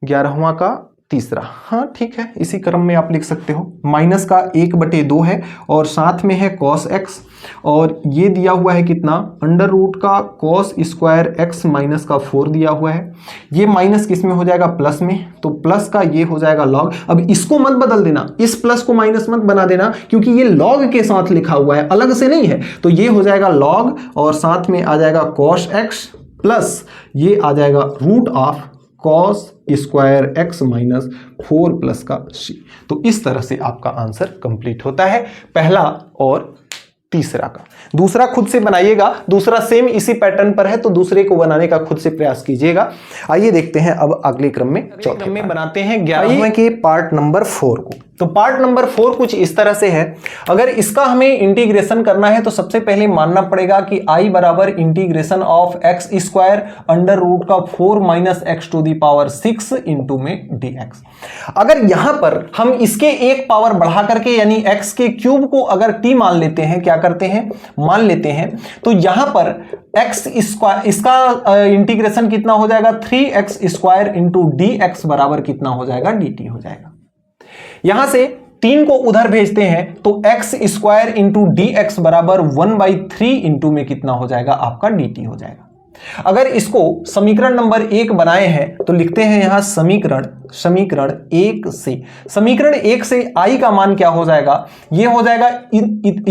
11वां का तीसरा, हाँ ठीक है, इसी क्रम में आप लिख सकते हो। माइनस का 1/2 है, और साथ में है cos x, और ये दिया हुआ है कितना? अंडर रूट का cos स्क्वायर x माइनस का 4 दिया हुआ है। ये माइनस किस में हो जाएगा? प्लस में, तो प्लस का ये हो जाएगा लॉग। अब इसको मत बदल देना, इस प्लस को माइनस मत बना देना, क्योंकि ये लॉग के साथ लिखा हुआ है, अलग से नहीं है, तो ये हो जाएगा लॉग, और साथ में आ जाएगा cos x प्लस ये आ जाएगा root of cos square x minus 4 plus का c। तो इस तरह से आपका आंसर कंप्लीट होता है पहला और तीसरा का। दूसरा खुद से बनाइएगा, दूसरा सेम इसी पैटर्न पर है, तो दूसरे को बनाने का खुद से प्रयास कीजिएगा। आइए देखते हैं अब अगले क्रम में, चौथे में बनाते हैं 11वें के पार्ट नंबर 4 को। तो पार्ट नंबर 4 कुछ इस तरह से है। अगर इसका हमें इंटीग्रेशन करना है तो सबसे पहले मानना पड़ेगा कि आई बराबर integration of x square under root का 4 minus x to the power 6 into में dx। अगर यहां पर हम इसके एक पावर बढ़ा करके यानी एक्स के क्यूब को अगर टी मान लेते हैं, क्या करते हैं? मान लेते हैं, तो यहां पर एक्स स्क्वायर, इसका इंटीग्रेशन कितना हो जाएगा? 3x स्क्वायर इंटू dx बराबर कितना हो जाएगा? dt हो जाएगा। यहां से 3 को उधर भेजते हैं तो x square into d x बराबर 1/3 इंटू में कितना हो जाएगा? आपका dt हो जाएगा। अगर इसको समीकरण नंबर 1 बनाए हैं तो लिखते हैं यहां समीकरण 1 से, समीकरण 1 से आई का मान क्या हो जाएगा? ये हो जाएगा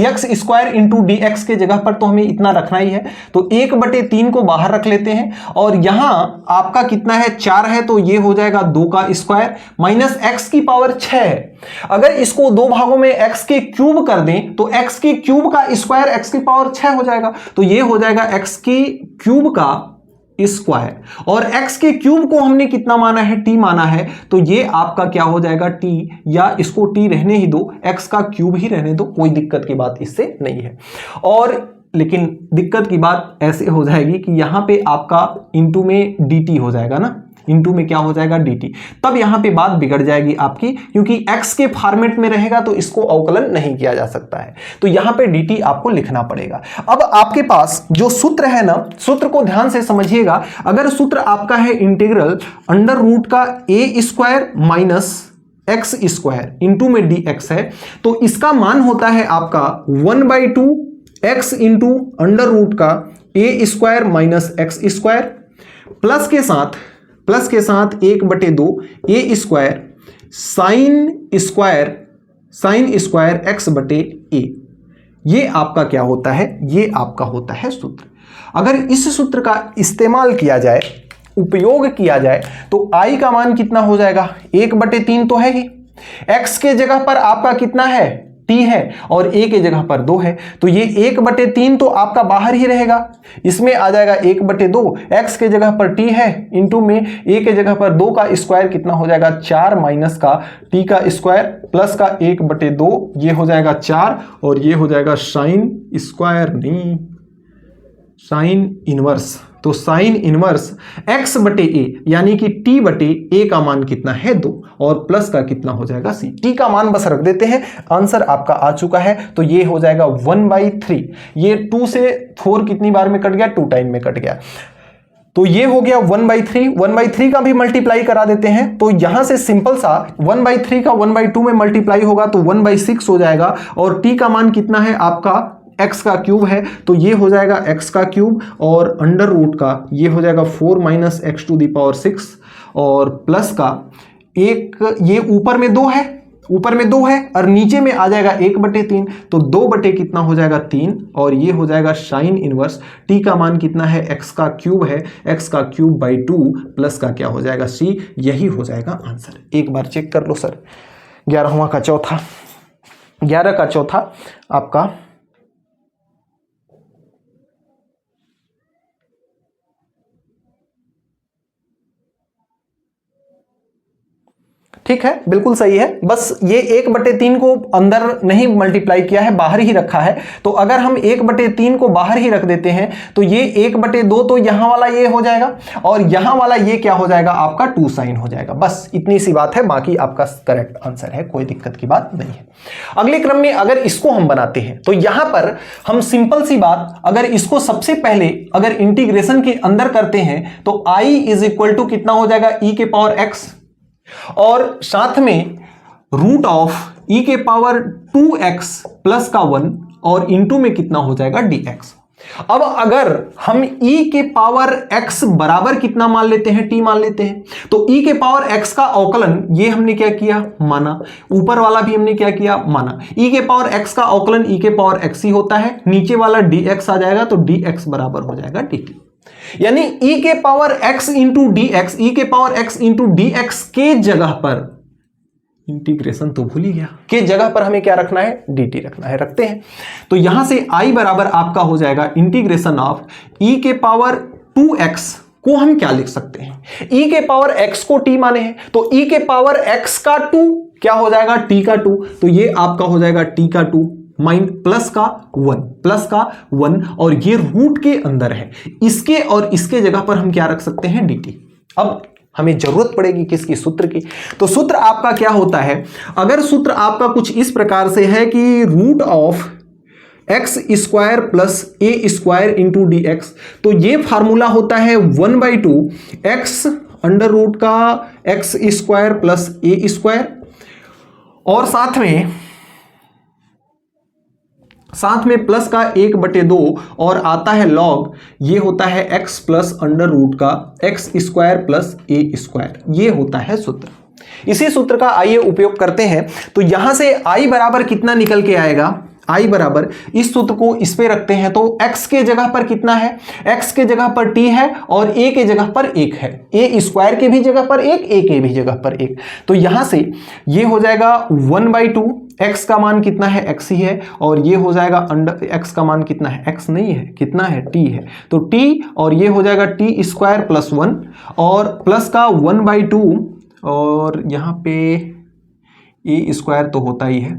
x square into d x के जगह पर तो हमें इतना रखना ही है, तो 1/3 को बाहर रख लेते हैं, और यहां आपका कितना है? 4 है, तो ये हो जाएगा 2 का स्क्वायर माइनस एक्स की पावर 6 है। अगर इसको 2 भागों में एक्स के क्यूब कर दें तो एक्स के क्यूब का स्क्वायर एक्स की पावर 6 हो जाएगा, तो ये हो जाएगा एक्स की क्यूब का स्क्वायर, और x के क्यूब को हमने कितना माना है? t माना है, तो ये आपका क्या हो जाएगा? t, या इसको t रहने ही दो, x का क्यूब ही रहने दो, कोई दिक्कत की बात इससे नहीं है। और लेकिन दिक्कत की बात ऐसे हो जाएगी कि यहां पे आपका इंटू में dt हो जाएगा ना, इंटू में क्या हो जाएगा dt। तब यहां पे बात बिगड़ जाएगी आपकी, क्योंकि x के फॉर्मेट में रहेगा तो इसको अवकलन नहीं किया जा सकता है, तो यहां पे dt आपको लिखना पड़ेगा। अब आपके पास जो सूत्र है ना, सूत्र को ध्यान से समझिएगा। अगर सूत्र आपका है इंटीग्रल अंडर रूट का a square minus x square into में dx है, तो इसका मान होता है आपका 1/2 x इंटू अंडर रूट का a square minus x square plus के साथ 1/2 a square sine square x बटे a। ये आपका क्या होता है, ये आपका होता है सूत्र। अगर इस सूत्र का इस्तेमाल किया जाए, उपयोग किया जाए, तो i का मान कितना हो जाएगा, 1/3 तो है ही, x के जगह पर आपका कितना है, t है, और a के जगह पर 2 है, तो ये 1/3 तो आपका बाहर ही रहेगा, इसमें आ जाएगा 1/2, x के जगह पर t है, इंटू में a के जगह पर 2 का स्क्वायर कितना हो जाएगा 4 माइनस का t का स्क्वायर प्लस का 1/2, ये हो जाएगा 4, और ये हो जाएगा साइन स्क्वायर नहीं, साइन इनवर्स। तो साइन इनवर्स x बटे a यानी कि t बटे a का मान कितना है 2, और प्लस का कितना हो जाएगा c। t का मान बस रख देते हैं, आंसर आपका आ चुका है, तो ये हो जाएगा 1/3। ये 2 से 4 कितनी बार में कट गया, 2 टाइम में कट गया, तो ये हो गया 1/3। 1/3 का भी मल्टीप्लाई करा देते हैं, तो यहां से सिंपल सा 1/3 का 1/2 में मल्टीप्लाई होगा तो 1/6 हो जाएगा, और t का मान कितना है आपका x का क्यूब है, तो ये हो जाएगा x का क्यूब, और अंडर रूट का ये हो जाएगा 4 minus x to the power 6, और प्लस का एक, ये ऊपर में 2 है और नीचे में आ जाएगा 1/3, तो 2 बटे कितना हो जाएगा 3, और ये हो जाएगा साइन इनवर्स। t का मान कितना है, x का क्यूब है, x का क्यूब बाई 2 प्लस का क्या हो जाएगा c, यही हो जाएगा आंसर। एक बार चेक कर लो सर, 11वां का चौथा, 11 का चौथा आपका ठीक है, बिल्कुल सही है। बस ये 1/3 को अंदर नहीं मल्टीप्लाई किया है, बाहर ही रखा है, तो अगर हम 1/3 को बाहर ही रख देते हैं तो ये 1/2 तो यहां वाला ये हो जाएगा, और यहां वाला ये क्या हो जाएगा आपका 2 साइन हो जाएगा। बस इतनी सी बात है, बाकी आपका करेक्ट आंसर है, कोई दिक्कत की बात नहीं है। अगले क्रम में अगर इसको हम बनाते हैं तो यहां पर हम सिंपल सी बात, अगर इसको सबसे पहले अगर इंटीग्रेशन के अंदर करते हैं तो i इज इक्वल टू कितना हो जाएगा e के पावर x, और साथ में रूट ऑफ e के पावर 2x प्लस का 1, और इंटू में कितना हो जाएगा dx। अब अगर हम e के पावर x बराबर कितना मान लेते हैं, t मान लेते हैं, तो e के पावर x का अवकलन ये हमने क्या किया, माना, ऊपर वाला भी हमने क्या किया, माना। e के पावर x का अवकलन e के पावर x ही होता है, नीचे वाला dx आ जाएगा, तो dx बराबर हो जाएगा dt। यानी e के power x into d x, e के power x into d x के जगह पर, इंटीग्रेशन तो भूल ही गया, के जगह पर हमें क्या रखना है, dt रखना है, रखते हैं। तो यहां से i बराबर आपका हो जाएगा इंटीग्रेशन ऑफ e के पावर 2x को हम क्या लिख सकते हैं, e के पावर x को t माने हैं, तो e के पावर x का 2 क्या हो जाएगा, t का 2, तो ये आपका हो जाएगा t का 2 माइन प्लस का 1, और ये रूट के अंदर है, इसके और इसके जगह पर हम क्या रख सकते हैं, dt। अब हमें जरूरत पड़ेगी किसकी, सूत्र की। तो सूत्र आपका क्या होता है, अगर सूत्र आपका कुछ इस प्रकार से है कि root of x square plus a square into d x, तो ये फार्मूला होता है 1/2 एक्स अंडर रूट का x square plus a square, और साथ में प्लस का 1/2, और आता है लॉग, ये होता है x प्लस अंडर रूट का x square plus a square, ये होता है सूत्र। इसी सूत्र का आइए उपयोग करते हैं, तो यहां से i बराबर कितना निकल के आएगा, i बराबर, इस सूत्र को इस पे रखते हैं तो x के जगह पर कितना है, x के जगह पर t है, और a के जगह पर 1 है, a स्क्वायर के भी जगह पर 1, a के भी जगह पर 1, तो यहां से ये हो जाएगा 1/2, x का मान कितना है, x ही है, और ये हो जाएगा अंडर, x का मान कितना है, x नहीं है, कितना है, t है, तो t, और ये हो जाएगा t स्क्वायर प्लस 1, और प्लस का 1/2, और यहाँ पे a स्क्वायर तो होता ही है,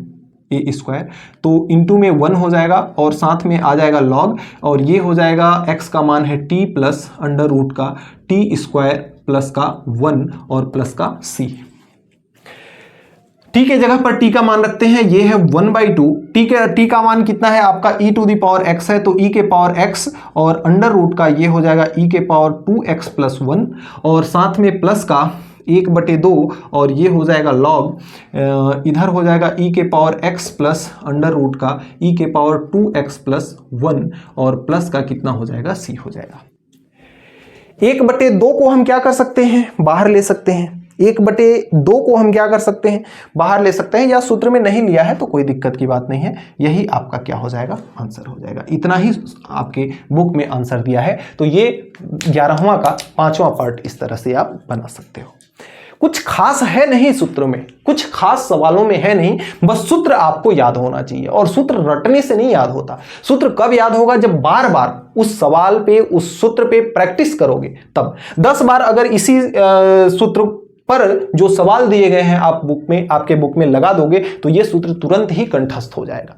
ए स्क्वायर, तो इंटू में 1 हो जाएगा, और साथ में आ जाएगा लॉग, और ये हो जाएगा x का मान है t प्लस अंडर रूट का t स्क्वायर प्लस का 1 और प्लस का c। टी के जगह पर टी का मान रखते हैं, ये है 1/2। टी का मान कितना है आपका e to the power x है, तो e के पावर x और अंडर रूट का ये हो जाएगा e के पावर 2x प्लस 1 और साथ में प्लस का 1/2 और ये हो जाएगा लॉग, इधर हो जाएगा e के power x plus under root का e के पावर 2x प्लस 1 और प्लस का कितना हो जाएगा c हो जाएगा। 1/2 को हम क्या कर सकते हैं, बाहर ले सकते हैं। 1/2 को हम क्या कर सकते हैं, बाहर ले सकते हैं, या सूत्र में नहीं लिया है तो कोई दिक्कत की बात नहीं है, यही आपका क्या हो जाएगा, आंसर हो जाएगा। इतना ही आपके बुक में आंसर दिया है, तो ये 11वां का 5वां पार्ट इस तरह से आप बना सकते हो। कुछ खास है नहीं सूत्रों में, कुछ खास सवालों में है नहीं, बस सूत्र आपको याद होना चाहिए और सूत्र रटने से नहीं याद होता। सूत्र कब याद होगा, जब बार बार उस सवाल पे, उस सूत्र पे प्रैक्टिस करोगे तब। 10 बार अगर इसी सूत्र पर जो सवाल दिए गए हैं आप बुक में, आपके बुक में लगा दोगे तो यह सूत्र तुरंत ही कंठस्थ हो जाएगा।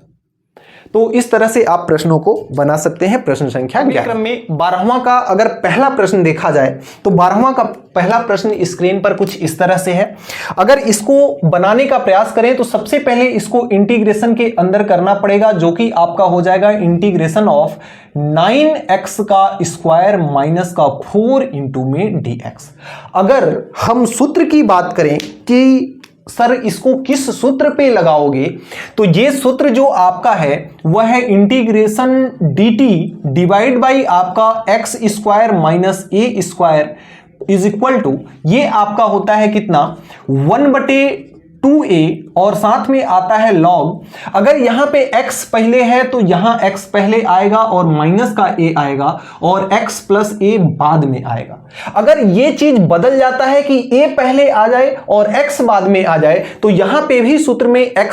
तो इस तरह से आप प्रश्नों को बना सकते हैं। प्रश्न संख्या 11 क्रम में 12वां का अगर पहला प्रश्न देखा जाए तो 12वां का पहला प्रश्न स्क्रीन पर कुछ इस तरह से है। अगर इसको बनाने का प्रयास करें तो सबसे पहले इसको इंटीग्रेशन के अंदर करना पड़ेगा, जो कि आपका हो जाएगा इंटीग्रेशन ऑफ 9x का स्क्वायर माइनस का 4 इंटू में dx। अगर हम सूत्र की बात करें कि सर इसको किस सूत्र पे लगाओगे, तो ये सूत्र जो आपका है वह है इंटीग्रेशन dt डिवाइड बाई आपका x square minus a square is equal to, ये आपका होता है कितना 1/2a और साथ में आता है लॉग। अगर यहां पे x पहले है तो यहां x पहले आएगा और माइनस का a आएगा और x प्लस a बाद में आएगा। अगर ये चीज बदल जाता है कि a पहले आ जाए और x बाद में आ जाए तो यहां पे भी सूत्र में a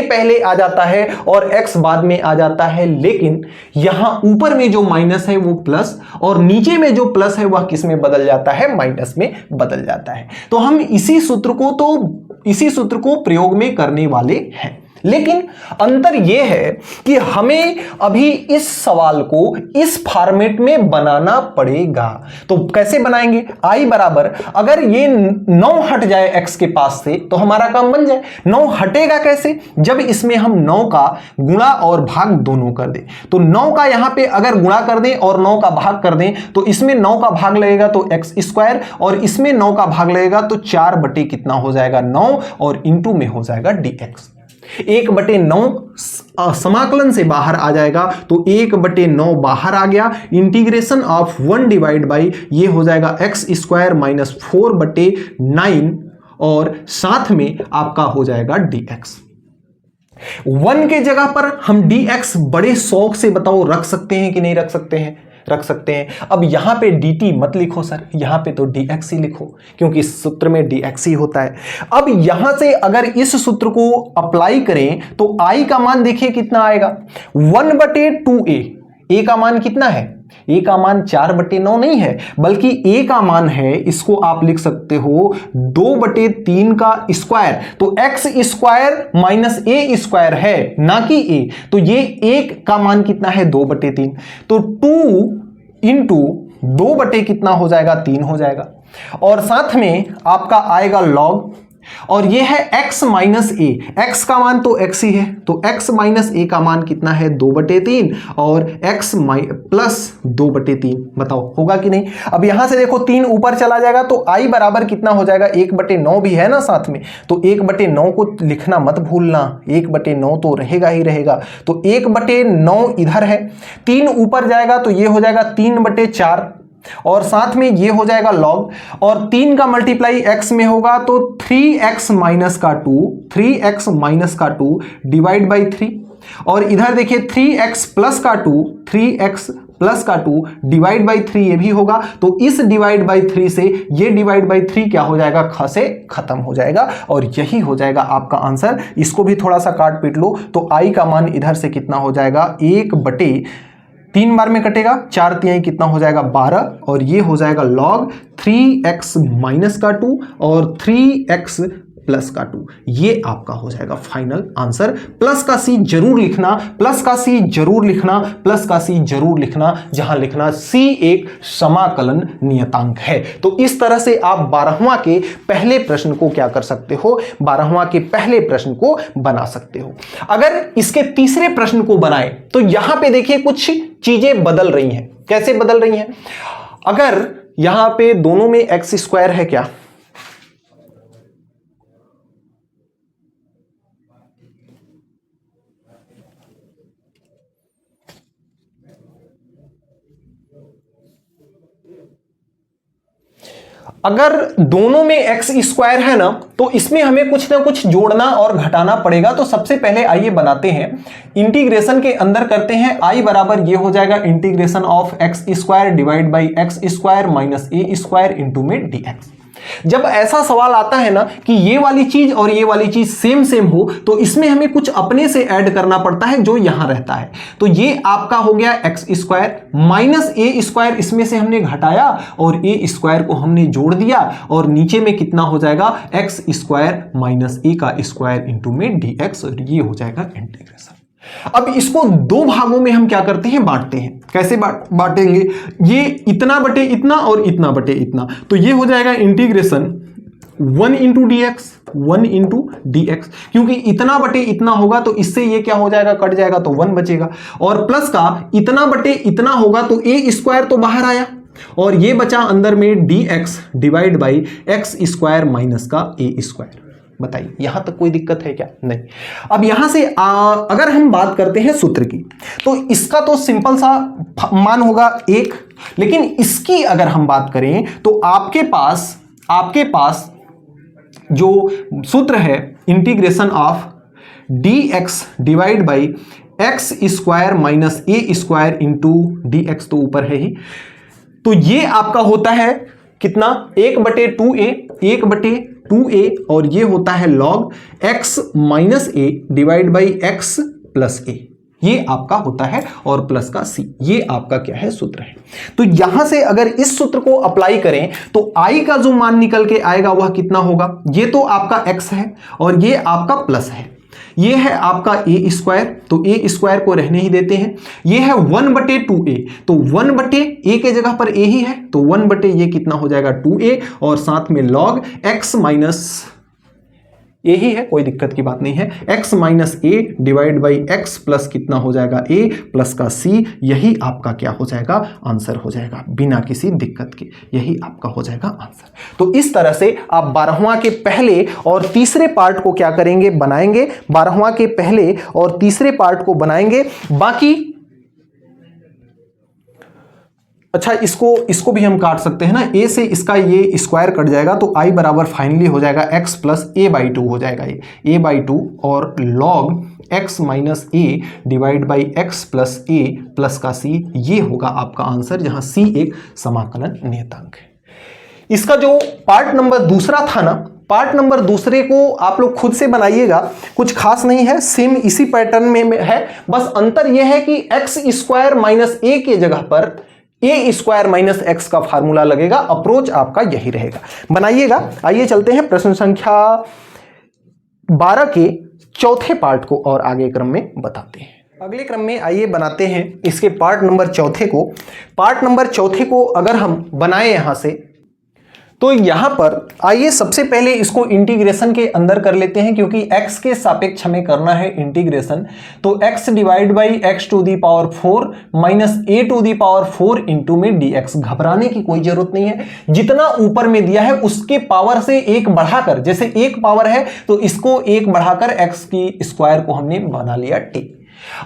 पहले आ जाता है और x बाद में आ जाता है, लेकिन यहां ऊपर में जो माइनस है वो प्लस और नीचे में जो प्लस है वह किस में बदल जाता है, माइनस में बदल जाता है। तो हम इसी सूत्र को प्रयोग में करने वाले हैं, लेकिन अंतर यह है कि हमें अभी इस सवाल को इस फॉर्मेट में बनाना पड़ेगा। तो कैसे बनाएंगे, i बराबर, अगर ये 9 हट जाए x के पास से तो हमारा काम बन जाए। 9 हटेगा कैसे, जब इसमें हम 9 का गुणा और भाग दोनों कर दें। तो 9 का यहां पे अगर गुणा कर दें और 9 का भाग कर दें तो इसमें 9 का भाग लगेगा तो x स्क्वायर और इसमें 9 का भाग लगेगा तो 4 बटे कितना हो जाएगा 9 और इंटू में हो जाएगा dx। 1/9 समाकलन से बाहर आ जाएगा तो 1/9 बाहर आ गया। इंटीग्रेशन ऑफ 1 डिवाइड बाई ये हो जाएगा x स्क्वायर माइनस 4/9 और साथ में आपका हो जाएगा dx। 1 के जगह पर हम dx बड़े शौक से बताओ रख सकते हैं कि नहीं रख सकते हैं, रख सकते हैं। अब यहां पे dt मत लिखो सर, यहां पे तो dx ही लिखो क्योंकि इस सूत्र में dx ही होता है। अब यहां से अगर इस सूत्र को अप्लाई करें तो i का मान देखिए कितना आएगा 1/2a। a का मान कितना है, a का मान 4/9 नहीं है बल्कि a का मान है, इसको आप लिख सकते हो 2/3 का स्क्वायर। तो x square minus a square है ना कि a, तो ये 1 का मान कितना है 2/3, तो 2 इंटू 2 बटे कितना हो जाएगा 3 हो जाएगा और साथ में आपका आएगा लॉग और ये है x माइनस a। x का मान तो x ही है तो x माइनस a का मान कितना है 2/3 और x प्लस 2/3। बताओ होगा कि नहीं। अब यहां से देखो 3 ऊपर चला जाएगा तो i बराबर कितना हो जाएगा 1/9 भी है ना साथ में, तो 1/9 को लिखना मत भूलना, 1/9 तो रहेगा ही रहेगा। तो 1/9 इधर है, 3 ऊपर जाएगा तो ये हो जाएगा 3/4 और साथ में ये हो जाएगा लॉग और 3 का मल्टीप्लाई x में होगा तो 3x माइनस का 2 डिवाइड बाई 3 और इधर देखिए 3x प्लस का 2 डिवाइड बाई 3 ये भी होगा। तो इस डिवाइड बाई 3 से ये डिवाइड बाई 3 क्या हो जाएगा, ख से खत्म हो जाएगा और यही हो जाएगा आपका आंसर। इसको भी थोड़ा सा काट पीट लो तो i का मान इधर से कितना हो जाएगा 1/3 बार में कटेगा, 4 तिहाई कितना हो जाएगा 12 और ये हो जाएगा लॉग 3x माइनस का 2 और 3x प्लस का 2, ये आपका हो जाएगा फाइनल आंसर। प्लस का सी जरूर लिखना, प्लस का सी जरूर लिखना, प्लस का सी जरूर लिखना, जहां लिखना सी एक समाकलन नियतांक है। तो इस तरह से आप 12वां के पहले प्रश्न को क्या कर सकते हो, 12वां के पहले प्रश्न को बना सकते हो। अगर इसके तीसरे प्रश्न को बनाए तो यहां पे देखिए कुछ चीजें बदल रही हैं। कैसे बदल रही हैं? अगर यहां पे दोनों में एक्स स्क्वायर है क्या, अगर दोनों में एक्स स्क्वायर है ना, तो इसमें हमें कुछ ना कुछ जोड़ना और घटाना पड़ेगा। तो सबसे पहले आइए बनाते हैं, इंटीग्रेशन के अंदर करते हैं। आई बराबर ये हो जाएगा integration of x square divide by x square minus a square into में डी एक्स। जब ऐसा सवाल आता है ना कि ये वाली चीज और ये वाली चीज सेम सेम हो, तो इसमें हमें कुछ अपने से ऐड करना पड़ता है जो यहां रहता है। तो ये आपका हो गया x square minus a square, इसमें से हमने घटाया और ए स्क्वायर को हमने जोड़ दिया, और नीचे में कितना हो जाएगा एक्स स्क्वायर माइनस ए का स्क्वायर इंटू में डी एक्स, और ये हो जाएगा इंटीग्रेशन। अब इसको दो भागों में हम क्या करते हैं, बांटते हैं। कैसे बांटेंगे? ये इतना बटे इतना और इतना बटे इतना, तो ये हो जाएगा integration 1 into d x, 1 into d x, क्योंकि इतना बटे इतना होगा तो इससे ये क्या हो जाएगा, कट जाएगा तो 1 बचेगा, और प्लस का इतना बटे इतना होगा तो ए स्क्वायर तो बाहर आया और ये बचा अंदर में D x divide by x square minus का ए स्क्वायर। बताइए यहां तक कोई दिक्कत है क्या? नहीं। अब यहां से अगर हम बात करते हैं सूत्र की, तो इसका तो सिंपल सा मान होगा 1, लेकिन इसकी अगर हम बात करें तो आपके पास जो सूत्र है integration of D x divide by x square minus a square into d x, तो ऊपर है ही, तो ये आपका होता है कितना, 1/2a, 1/2a, और ये होता है log x minus a divide by x plus a, ये आपका होता है, और प्लस का c, ये आपका क्या है, सूत्र है। तो यहां से अगर इस सूत्र को अप्लाई करें तो i का जो मान निकल के आएगा वह कितना होगा, ये तो आपका x है और ये आपका प्लस है, ये है आपका ए स्क्वायर, तो ए स्क्वायर को रहने ही देते हैं। ये है 1/2a, तो 1/a के जगह पर a ही है, तो 1/, ये कितना हो जाएगा 2a, और साथ में log x माइनस ए ही है, कोई दिक्कत की बात नहीं है, x minus a divide by x plus कितना हो जाएगा a प्लस का c, यही आपका क्या हो जाएगा, आंसर हो जाएगा, बिना किसी दिक्कत के यही आपका हो जाएगा आंसर। तो इस तरह से आप 12वां के पहले और तीसरे पार्ट को क्या करेंगे, बनाएंगे। 12वां के पहले और तीसरे पार्ट को बनाएंगे। बाकी अच्छा, इसको भी हम काट सकते हैं ना, a से इसका ये स्क्वायर कट जाएगा, तो i बराबर फाइनली हो जाएगा x प्लस a/2 हो जाएगा, ये a/2, और log x minus a divide by x plus a plus का c, ये होगा आपका आंसर, जहां c एक समाकलन नियतांक है। इसका जो पार्ट नंबर दूसरा था ना, पार्ट नंबर दूसरे को आप लोग खुद से बनाइएगा, कुछ खास नहीं है, सेम इसी पैटर्न में है, बस अंतर यह है कि एक्स स्क्वायर माइनस ए के जगह पर ए स्क्वायर माइनस एक्स का फार्मूला लगेगा। अप्रोच आपका यही रहेगा, बनाइएगा। आइए चलते हैं प्रश्न संख्या 12 के चौथे पार्ट को और आगे क्रम में बताते हैं। अगले क्रम में आइए बनाते हैं इसके पार्ट नंबर चौथे को। पार्ट नंबर चौथे को अगर हम बनाए यहां से, तो यहां पर आइए सबसे पहले इसको इंटीग्रेशन के अंदर कर लेते हैं, क्योंकि x के सापेक्ष हमें करना है इंटीग्रेशन। तो x divide by x to the power 4 minus a to the power 4 into में dx। घबराने की कोई जरूरत नहीं है, जितना ऊपर में दिया है उसके पावर से एक बढ़ाकर, जैसे एक पावर है तो इसको एक बढ़ाकर x की स्क्वायर को हमने बना लिया t।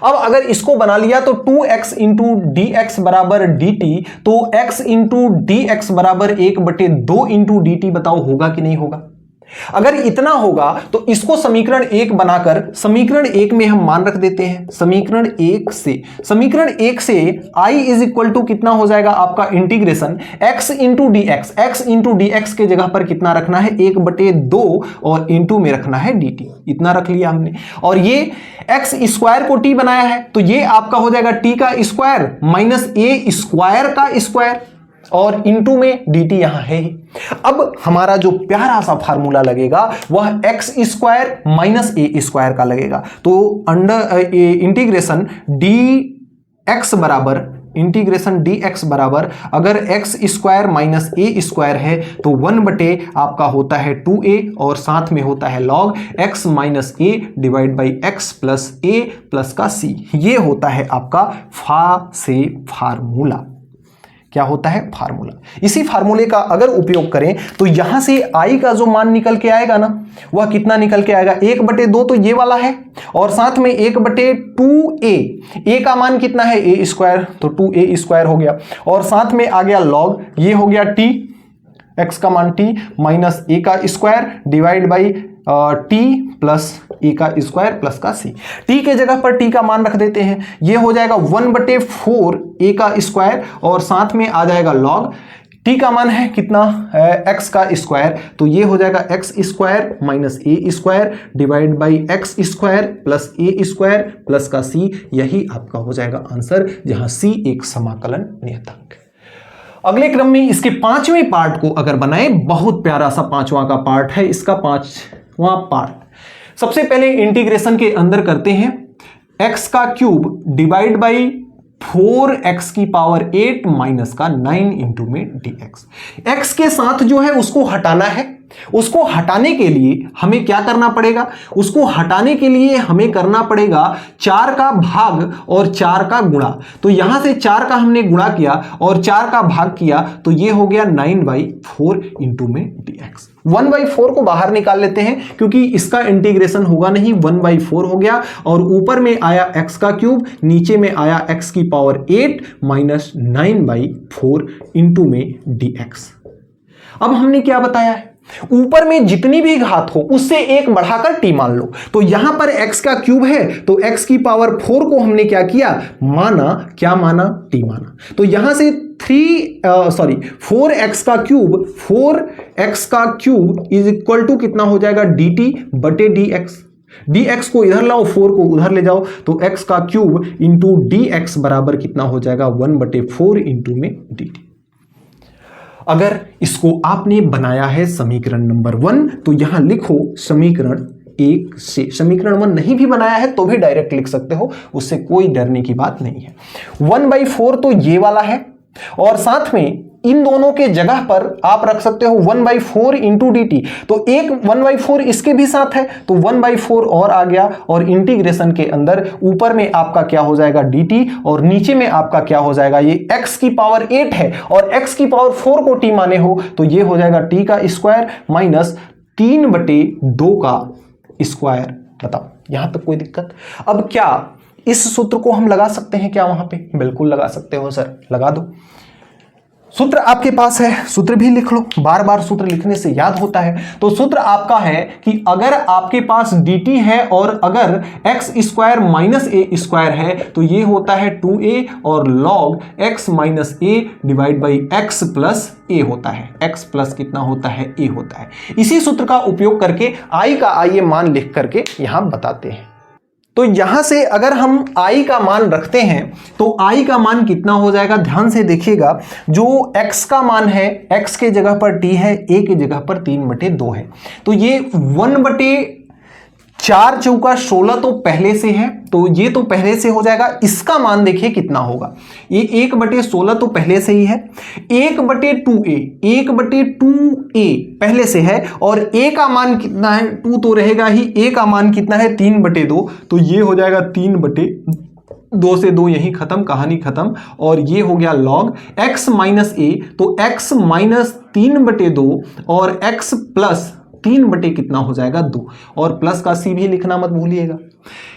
अब अगर इसको बना लिया तो 2x इंटू डी एक्स बराबर डी टी, तो x इंटू डी एक्स बराबर 1/2 इंटू डी टी, बताओ होगा कि नहीं होगा? अगर इतना होगा तो इसको समीकरण 1 बनाकर समीकरण 1 में हम मान रख देते हैं। समीकरण 1 से i इज इक्वल टू कितना हो जाएगा आपका integration x into d x, x into d x के जगह पर कितना रखना है 1/2 और इंटू में रखना है dt, इतना रख लिया हमने। और ये x स्क्वायर को t बनाया है, तो ये आपका हो जाएगा t का स्क्वायर माइनस a स्क्वायर का स्क्वायर। और इनटू में dt यहां है ही। अब हमारा जो प्यारा सा फार्मूला लगेगा वह x square minus a square का लगेगा। तो अंडर इंटीग्रेशन डी एक्स बराबर अगर x square minus a square है तो 1 बटे आपका होता है 2a और साथ में होता है log x minus a divide by x plus A plus का c। ये होता है आपका फार्मूला। क्या होता है? फार्मूला। इसी फार्मूले का अगर उपयोग करें तो यहां से i का जो मान निकल के आएगा ना वह कितना निकल के आएगा? 1/2 तो ये वाला है और साथ में 1/2a। a का मान कितना है? a स्क्वायर, तो 2a स्क्वायर हो गया और साथ में आ गया लॉग, ये हो गया t, x का मान t माइनस a का square divide by t plus a का स्क्वायर प्लस का c। t के जगह पर t का मान रख देते हैं, ये हो जाएगा 1/4 a का स्क्वायर और साथ में आ जाएगा लॉग t का मान है कितना? x का स्क्वायर, तो ये हो जाएगा x square minus a square divide by x square plus a square plus का c। यही आपका हो जाएगा आंसर, जहां c एक समाकलन नियतांक है। अगले क्रम में इसके 5वें पार्ट को अगर बनाए, बहुत प्यारा सा 5वां का पार्ट है इसका 5वां पार्ट। सबसे पहले इंटीग्रेशन के अंदर करते हैं x का क्यूब डिवाइड बाई 4x की पावर 8 माइनस का 9 इंटू में dx। x के साथ जो है उसको हटाना है। उसको हटाने के लिए हमें क्या करना पड़ेगा? उसको हटाने के लिए हमें करना पड़ेगा 4 का भाग और 4 का गुणा। तो यहां से 4 का हमने गुणा किया और 4 का भाग किया तो ये हो गया 9/4 इंटू में dx। 1/4 को बाहर निकाल लेते हैं क्योंकि इसका इंटीग्रेशन होगा नहीं, 1/4 हो गया और ऊपर में आया x का क्यूब, नीचे में आया x की पावर 8 माइनस 9/4 इंटू में dx। अब हमने क्या बताया है? ऊपर में जितनी भी घात हो उससे एक बढ़ाकर t मान लो। तो यहां पर x का क्यूब है तो x की पावर 4 को हमने क्या किया? माना। क्या माना? t माना। तो यहां से 4x का क्यूब इज इक्वल टू कितना हो जाएगा? dt बटे dx। dx को इधर लाओ, 4 को उधर ले जाओ, तो x का क्यूब इंटू dx बराबर कितना हो जाएगा? 1/4 इंटू में dt। अगर इसको आपने बनाया है समीकरण नंबर 1 तो यहां लिखो समीकरण 1 से। समीकरण 1 नहीं भी बनाया है तो भी डायरेक्ट लिख सकते हो, उससे कोई डरने की बात नहीं है। 1/4 तो ये वाला है और साथ में इन दोनों के जगह पर आप रख सकते हो 1/4 इंटू dt। तो एक 1/4 इसके भी साथ है तो 1/4 और आ गया और इंटीग्रेशन के अंदर ऊपर में आपका क्या हो जाएगा? dt और नीचे में आपका क्या हो जाएगा? ये x की पावर 8 है और x की पावर 4 को t माने हो तो ये हो जाएगा t का स्क्वायर माइनस 3/2 का स्क्वायर। बताओ यहां तक कोई दिक्कत? अब क्या इस सूत्र को हम लगा सकते हैं क्या वहां पे? बिल्कुल लगा सकते हो सर, लगा दो। सूत्र आपके पास है, सूत्र भी लिख लो, बार बार सूत्र लिखने से याद होता है। तो सूत्र आपका है कि अगर आपके पास dt है और अगर x square minus a square है तो ये होता है 2a और log x minus a divide by x plus a होता है। x प्लस कितना होता है? a होता है। इसी सूत्र का उपयोग करके i का आइए मान लिख करके यहां बताते हैं। तो यहां से अगर हम i का मान रखते हैं तो i का मान कितना हो जाएगा? ध्यान से देखिएगा, जो x का मान है, x के जगह पर t है, a के जगह पर 3/2 है, तो ये 1/4 चौका 16 तो पहले से है तो ये तो पहले से हो जाएगा। इसका मान देखिए कितना होगा? ये 1/16 तो पहले से ही है, 1/2a पहले से है और a का मान कितना है? 2 तो रहेगा ही, a का मान कितना है? 3/2, तो ये हो जाएगा 3/2 से 2 यहीं खत्म, कहानी खत्म। और ये हो गया log x माइनस ए, तो x माइनस 3/2 और x प्लस 3 कितना हो जाएगा? 2 और प्लस का c भी लिखना मत भूलिएगा।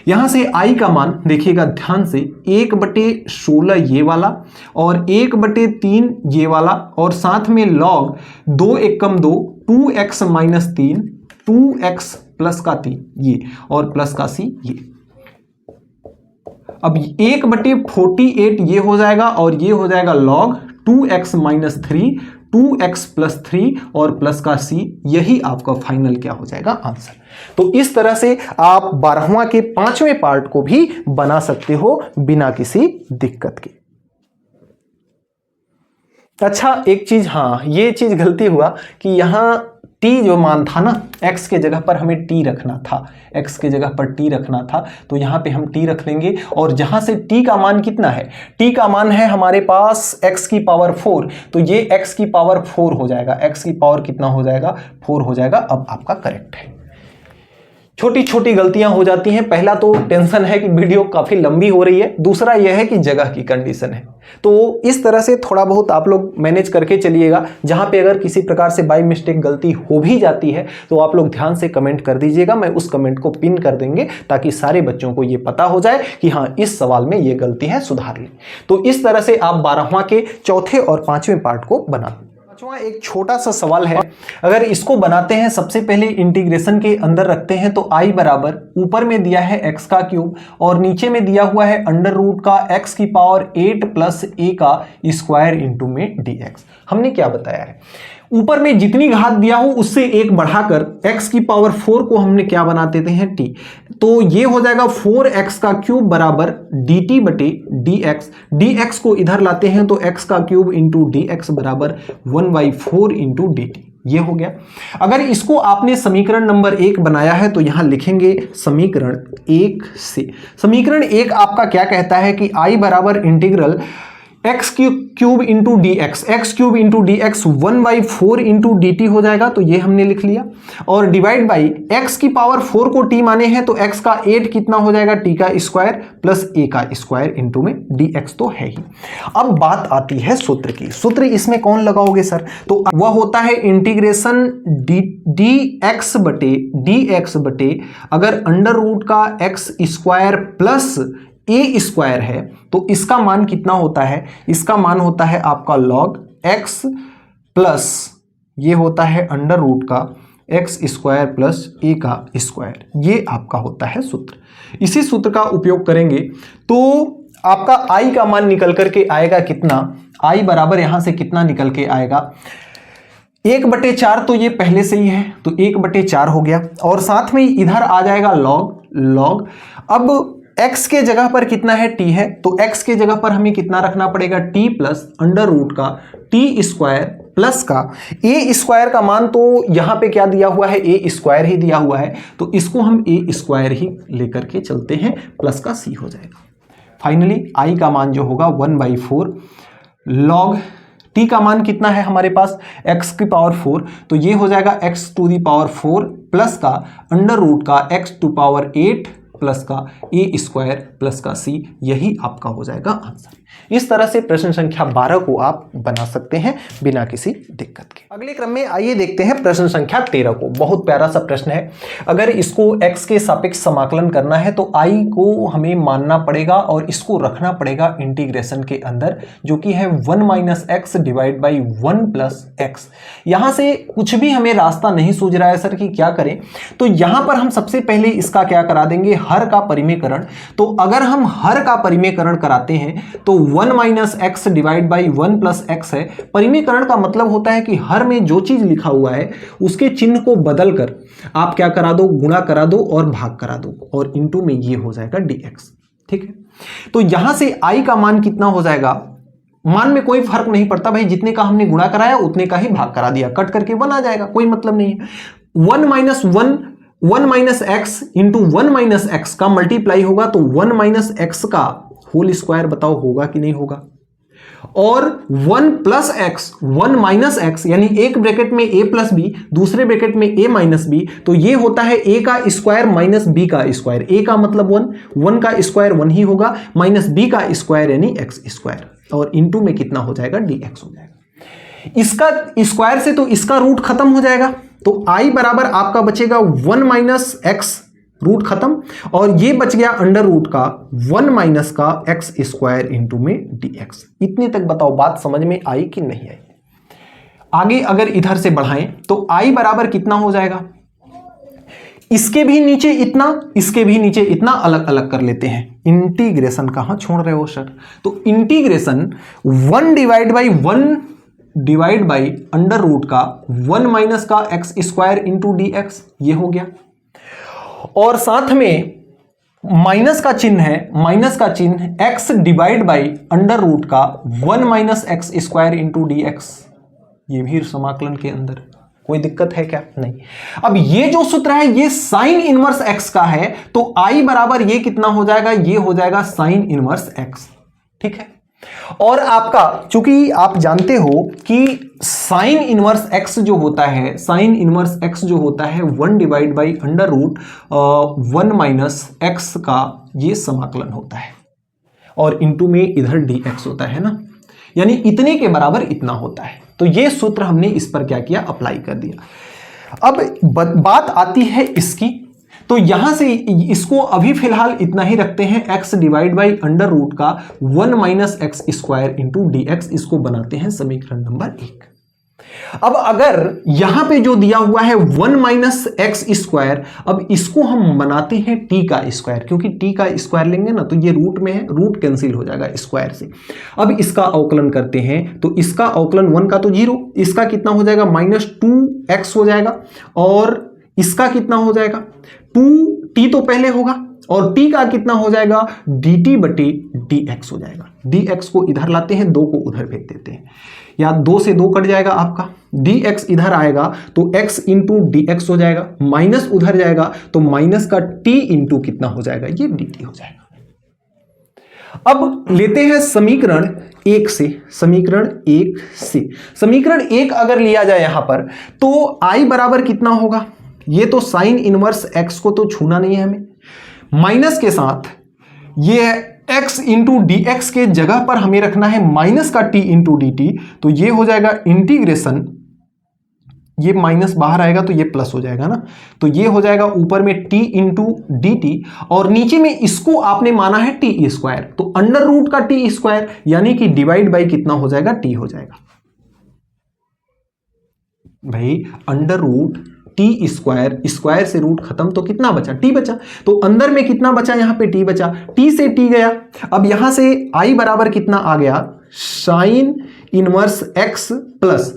यहां से i का मान देखिएगा ध्यान से, 1/16 ये वाला और 1/3 ये वाला और साथ में log 2 एकम 2, 2x माइनस 3, 2x प्लस का 3 ये और प्लस का c ये। अब 1/48 ये हो जाएगा और ये हो जाएगा log 2x minus 3, 2x plus 3 और प्लस का c। यही आपका फाइनल क्या हो जाएगा? आंसर। तो इस तरह से आप 12वां के 5वें पार्ट को भी बना सकते हो बिना किसी दिक्कत के। अच्छा एक चीज, हाँ ये चीज गलती हुआ कि यहाँ t जो मान था ना, x के जगह पर हमें t रखना था, x के जगह पर t रखना था, तो यहाँ पे हम t रख लेंगे। और जहाँ से t का मान कितना है, t का मान है हमारे पास x की पावर 4, तो ये x की पावर 4 हो जाएगा, x की पावर कितना हो जाएगा, 4 हो जाएगा। अब आपका करेक्ट है। छोटी छोटी गलतियां हो जाती हैं। पहला तो टेंशन है कि वीडियो काफी लंबी हो रही है, दूसरा यह है कि जगह की कंडीशन है। तो इस तरह से थोड़ा बहुत आप लोग मैनेज करके चलिएगा। जहां पे अगर किसी प्रकार से बाय मिस्टेक गलती हो भी जाती है तो आप लोग ध्यान से कमेंट कर दीजिएगा, मैं उस कमेंट को पिन कर देंगे ताकि सारे बच्चों को ये पता हो जाए कि हाँ इस सवाल में ये गलती है, सुधार लें। तो इस तरह से आप 12वां के चौथे और 5वें पार्ट को बना। पांचवा एक छोटा सा सवाल है, अगर इसको बनाते हैं सबसे पहले इंटीग्रेशन के अंदर रखते हैं तो i बराबर ऊपर में दिया है x का क्यूब और नीचे में दिया हुआ है अंडर रूट का x की पावर 8 प्लस a का स्क्वायर इंटू में dx। हमने क्या बताया है, ऊपर में जितनी घात दिया हो उससे एक बढ़ाकर x की पावर 4 को हमने क्या बना देते हैं t, तो ये हो जाएगा 4x का क्यूब बराबर dt बटे dx। dx को इधर लाते हैं तो x का क्यूब इंटू dx बराबर 1/4 इंटू dt, ये हो गया। अगर इसको आपने समीकरण नंबर 1 बनाया है तो यहां लिखेंगे समीकरण 1 से। समीकरण 1 आपका क्या कहता है कि i बराबर integral x cube into d x, x cube into d x 1/4 into D T हो जाएगा, तो ये हमने लिख लिया। और डिवाइड बाई एक्स की पावर 4 को टी माने हैं तो एक्स का 8 कितना हो जाएगा, टी का स्क्वायर प्लस ए का स्क्वायर इंटू में डी एक्स तो है ही। अब बात आती है सूत्र की। सूत्र इसमें कौन लगाओगे सर, तो वह होता है इंटीग्रेशन डी एक्स बटे अगर अंडर रूट का x square plus a square है तो इसका मान कितना होता है, इसका मान होता है आपका लॉग एक्स प्लस ये होता है अंडर रूट का एक्स स्क्वायर प्लस ए का स्क्वायर, ये आपका होता है सूत्र। इसी सूत्र का उपयोग करेंगे तो आपका आई का मान निकल करके आएगा कितना, आई बराबर यहां से कितना निकल के आएगा 1/4, तो ये पहले से ही है तो 1/4 हो गया। और साथ में इधर आ जाएगा लॉग। अब x के जगह पर कितना है t है, तो x के जगह पर हमें कितना रखना पड़ेगा t प्लस अंडर रूट का t स्क्वायर प्लस का a स्क्वायर का मान, तो यहां पे क्या दिया हुआ है, a स्क्वायर ही दिया हुआ है, तो इसको हम a स्क्वायर ही लेकर के चलते हैं, प्लस का c हो जाएगा। फाइनली i का मान जो होगा 1/4 लॉग t का मान कितना है हमारे पास x की पावर 4, तो ये हो जाएगा x to the power 4 plus का अंडर रूट का x टू पावर 8 प्लस का ए स्क्वायर प्लस का सी, यही आपका हो जाएगा आंसर। इस तरह से प्रश्न संख्या 12 को आप बना सकते हैं बिना किसी दिक्कत के। अगले क्रम में आइए देखते हैं प्रश्न संख्या 13 को। बहुत प्यारा सा प्रश्न है। अगर इसको x के सापेक्ष समाकलन करना है तो i को हमें मानना पड़ेगा और इसको रखना पड़ेगा इंटीग्रेशन के अंदर, जो कि है 1 - x divide by 1 plus x। यहां से कुछ भी हमें रास्ता नहीं सूझ रहा है सर कि क्या करें, तो यहां पर हम सबसे पहले इसका क्या करा देंगे, हर का परिमेयकरण। तो अगर हम हर का परिमेयकरण कराते हैं तो 1 - x divide by 1 plus x है। परिमेयकरण का मतलब होता है कि हर में जो चीज लिखा हुआ है उसके चिन्ह को बदलकर आप क्या करा दो, गुणा करा दो और भाग करा दो, और इंटू में ये हो जाएगा dx। ठीक है, तो यहां से i का मान कितना हो जाएगा, मान में कोई फर्क नहीं पड़ता भाई, जितने का हमने गुणा कराया उतने का ही भाग करा दिया, कट करके 1 आ जाएगा, कोई मतलब नहीं है। 1 - x इंटू 1 - x का मल्टीप्लाई होगा तो 1 - x का होल स्क्वायर, बताओ होगा कि नहीं होगा। और 1 प्लस एक्स 1 - x यानी एक ब्रैकेट में a प्लस बी, दूसरे ब्रैकेट में a माइनस बी, तो ये होता है a का स्क्वायर माइनस b का स्क्वायर। a का मतलब 1 का स्क्वायर 1 ही होगा, माइनस b का स्क्वायर यानी x स्क्वायर, और इंटू में कितना हो जाएगा, dx हो जाएगा। इसका स्क्वायर से तो इसका रूट खत्म हो जाएगा, तो i बराबर आपका बचेगा 1 - x, रूट खत्म, और ये बच गया अंडर रूट का 1 - का x स्क्वायर इंटू में dx। इतने तक बताओ बात समझ में आई कि नहीं आई। आगे अगर इधर से बढ़ाएं तो i बराबर कितना हो जाएगा, इसके भी नीचे इतना, इसके भी नीचे इतना, अलग अलग कर लेते हैं। इंटीग्रेशन कहां छोड़ रहे हो सर, तो integration 1 divide by under root का 1 - का x स्क्वायर इंटू dx, ये हो गया। और साथ में माइनस का चिन्ह है, माइनस का चिन्ह x divide by under root का 1 minus x square into d x, ये भी समाकलन के अंदर कोई दिक्कत है क्या? नहीं। अब ये जो सूत्र है ये साइन इनवर्स x का है, तो I बराबर ये कितना हो जाएगा, ये हो जाएगा साइन इनवर्स x। ठीक है, और आपका चूंकि आप जानते हो कि साइन इनवर्स x जो होता है, साइन इनवर्स x जो होता है 1 divide by under root 1 minus x का ये समाकलन होता है, और इंटू में इधर dx होता है ना, यानी इतने के बराबर इतना होता है। तो ये सूत्र हमने इस पर क्या किया, अप्लाई कर दिया। अब बात आती है इसकी, तो यहां से इसको अभी फिलहाल इतना ही रखते हैं, x divide by under root का 1 minus x square into d x, इसको बनाते हैं समीकरण नंबर 1। अब अगर यहां पे जो दिया हुआ है 1 माइनस एक्स स्क्वायर, अब इसको हम बनाते हैं t का स्क्वायर, क्योंकि t का स्क्वायर लेंगे ना तो ये रूट में है, रूट कैंसिल हो जाएगा स्क्वायर से। अब इसका अवकलन करते हैं, तो इसका अवकलन 1 का तो 0, इसका कितना हो जाएगा -2x हो जाएगा, और इसका कितना हो जाएगा 2t तो पहले होगा, और t का कितना हो जाएगा dt बटे dx हो जाएगा। dx को इधर लाते हैं, 2 को उधर भेज देते हैं, या 2 से 2 कट जाएगा आपका, dx इधर आएगा तो x इंटू dx हो जाएगा, माइनस उधर जाएगा तो माइनस का t इंटू कितना हो जाएगा, ये dt हो जाएगा। अब लेते हैं समीकरण 1 से, समीकरण 1 से, समीकरण 1 अगर लिया जाए यहां पर, तो I बराबर कितना होगा, ये तो साइन इनवर्स x को तो छूना नहीं है हमें, माइनस के साथ ये x इंटू डी एक्स के जगह पर हमें रखना है माइनस का t इंटू डी टी, तो ये हो जाएगा इंटीग्रेशन, ये माइनस बाहर आएगा तो ये प्लस हो जाएगा ना, तो ये हो जाएगा ऊपर में t इंटू डी टी, और नीचे में इसको आपने माना है टी स्क्वायर, तो अंडर रूट का टी स्क्वायर, यानी कि डिवाइड बाई कितना हो जाएगा, t हो जाएगा भाई, under root t square, square से रूट खत्म तो कितना बचा, टी बचा, तो अंदर में कितना बचा, यहां पे टी बचा, टी से टी गया। अब यहां से आई बराबर कितना आ गया, sine inverse x plus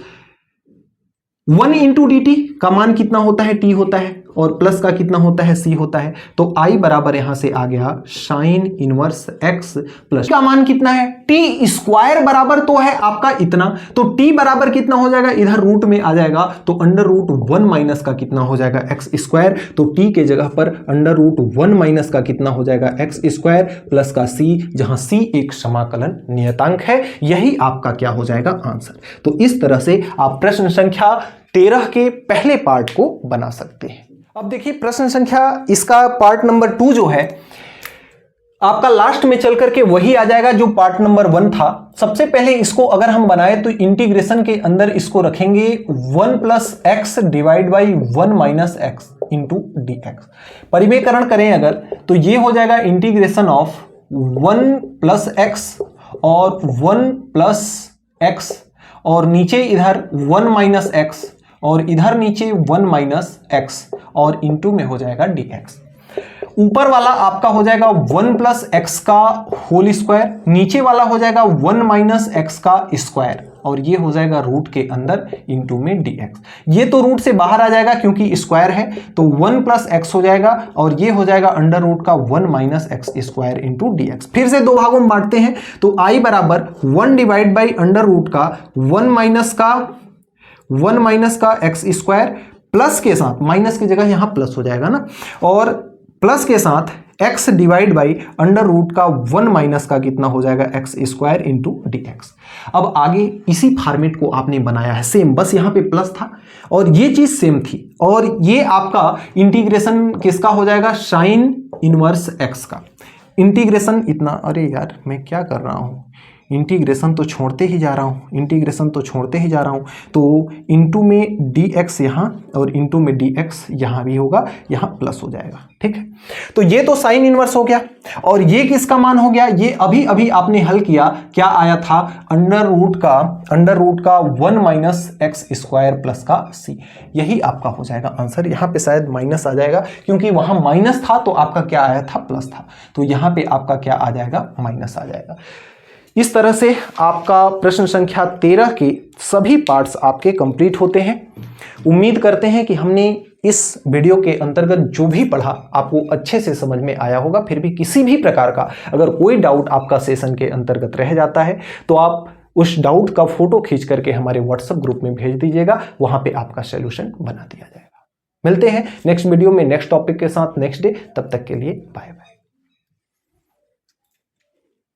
1 into D T का मान कितना होता है, टी होता है, और प्लस का कितना होता है, सी होता है, तो आई बराबर यहां से आ गया साइन इनवर्स एक्स प्लस का मान कितना है, टी स्क्वायर बराबर तो है आपका इतना, तो टी बराबर कितना हो जाएगा, इधर रूट में आ जाएगा, तो अंडर रूट 1 माइनस का कितना हो जाएगा, एक्स स्क्वायर, तो टी के जगह पर अंडर रूट 1 माइनस का कितना हो जाएगा, एक्स स्क्वायर प्लस का सी, जहां सी एक समाकलन नियतांक है, यही आपका क्या हो जाएगा, आंसर। तो इस तरह से आप प्रश्न संख्या 13 के पहले पार्ट को बना सकते हैं। अब देखिए प्रश्न संख्या इसका पार्ट नंबर 2 जो है आपका लास्ट में चल करके वही आ जाएगा जो पार्ट नंबर 1 था। सबसे पहले इसको अगर हम बनाए तो इंटीग्रेशन के अंदर इसको रखेंगे 1 plus x divide by 1 minus x into d x. परिमेयकरण करें अगर तो ये हो जाएगा इंटीग्रेशन ऑफ 1 प्लस एक्स और 1 प्लस एक्स, और नीचे इधर 1 माइनस एक्स, और इधर नीचे 1 माइनस एक्स, और इंटू में हो जाएगा dx। ऊपर वाला आपका हो जाएगा 1 प्लस एक्स का होल स्क्वायर, नीचे वाला हो जाएगा 1 माइनस एक्स का स्क्वायर, और ये हो जाएगा रूट के अंदर इंटू में dx। ये तो रूट से बाहर आ जाएगा क्योंकि स्क्वायर है, तो 1 प्लस एक्स हो जाएगा, और ये हो जाएगा अंडर रूट का 1 minus x square into dx। फिर से दो भागों में बांटते हैं, तो आई बराबर 1 डिवाइड बाई अंडर रूट का 1 माइनस का एक्स स्क्वायर, प्लस के साथ, माइनस की जगह यहां प्लस हो जाएगा ना, और प्लस के साथ x divide by under root का 1 माइनस का कितना हो जाएगा, x square into d x. अब आगे इसी फॉर्मेट को आपने बनाया है सेम, बस यहां पे प्लस था और ये चीज सेम थी, और ये आपका इंटीग्रेशन किसका हो जाएगा, साइन इनवर्स x का इंटीग्रेशन इतना, अरे यार मैं क्या कर रहा हूं, इंटीग्रेशन तो छोड़ते ही जा रहा हूँ, इंटीग्रेशन तो छोड़ते ही जा रहा हूँ, तो इंटू में dx यहाँ और इंटू में dx यहाँ भी होगा, यहाँ प्लस हो जाएगा। ठीक है, तो ये तो साइन इनवर्स हो गया, और ये किसका मान हो गया, ये अभी अभी आपने हल किया, क्या आया था, अंडर रूट का 1 माइनस एक्स स्क्वायर प्लस का c, यही आपका हो जाएगा आंसर। यहाँ पे शायद माइनस आ जाएगा क्योंकि वहाँ माइनस था तो आपका क्या आया था, प्लस था, तो यहाँ पे आपका क्या आ जाएगा, माइनस आ जाएगा। इस तरह से आपका प्रश्न संख्या 13 के सभी पार्ट्स आपके कंप्लीट होते हैं। उम्मीद करते हैं कि हमने इस वीडियो के अंतर्गत जो भी पढ़ा आपको अच्छे से समझ में आया होगा। फिर भी किसी भी प्रकार का अगर कोई डाउट आपका सेशन के अंतर्गत रह जाता है तो आप उस डाउट का फोटो खींच करके हमारे व्हाट्सएप ग्रुप में भेज दीजिएगा, वहां पे आपका सॉल्यूशन बना दिया जाएगा। मिलते हैं नेक्स्ट वीडियो में नेक्स्ट टॉपिक के साथ नेक्स्ट डे। तब तक के लिए बाय बाय।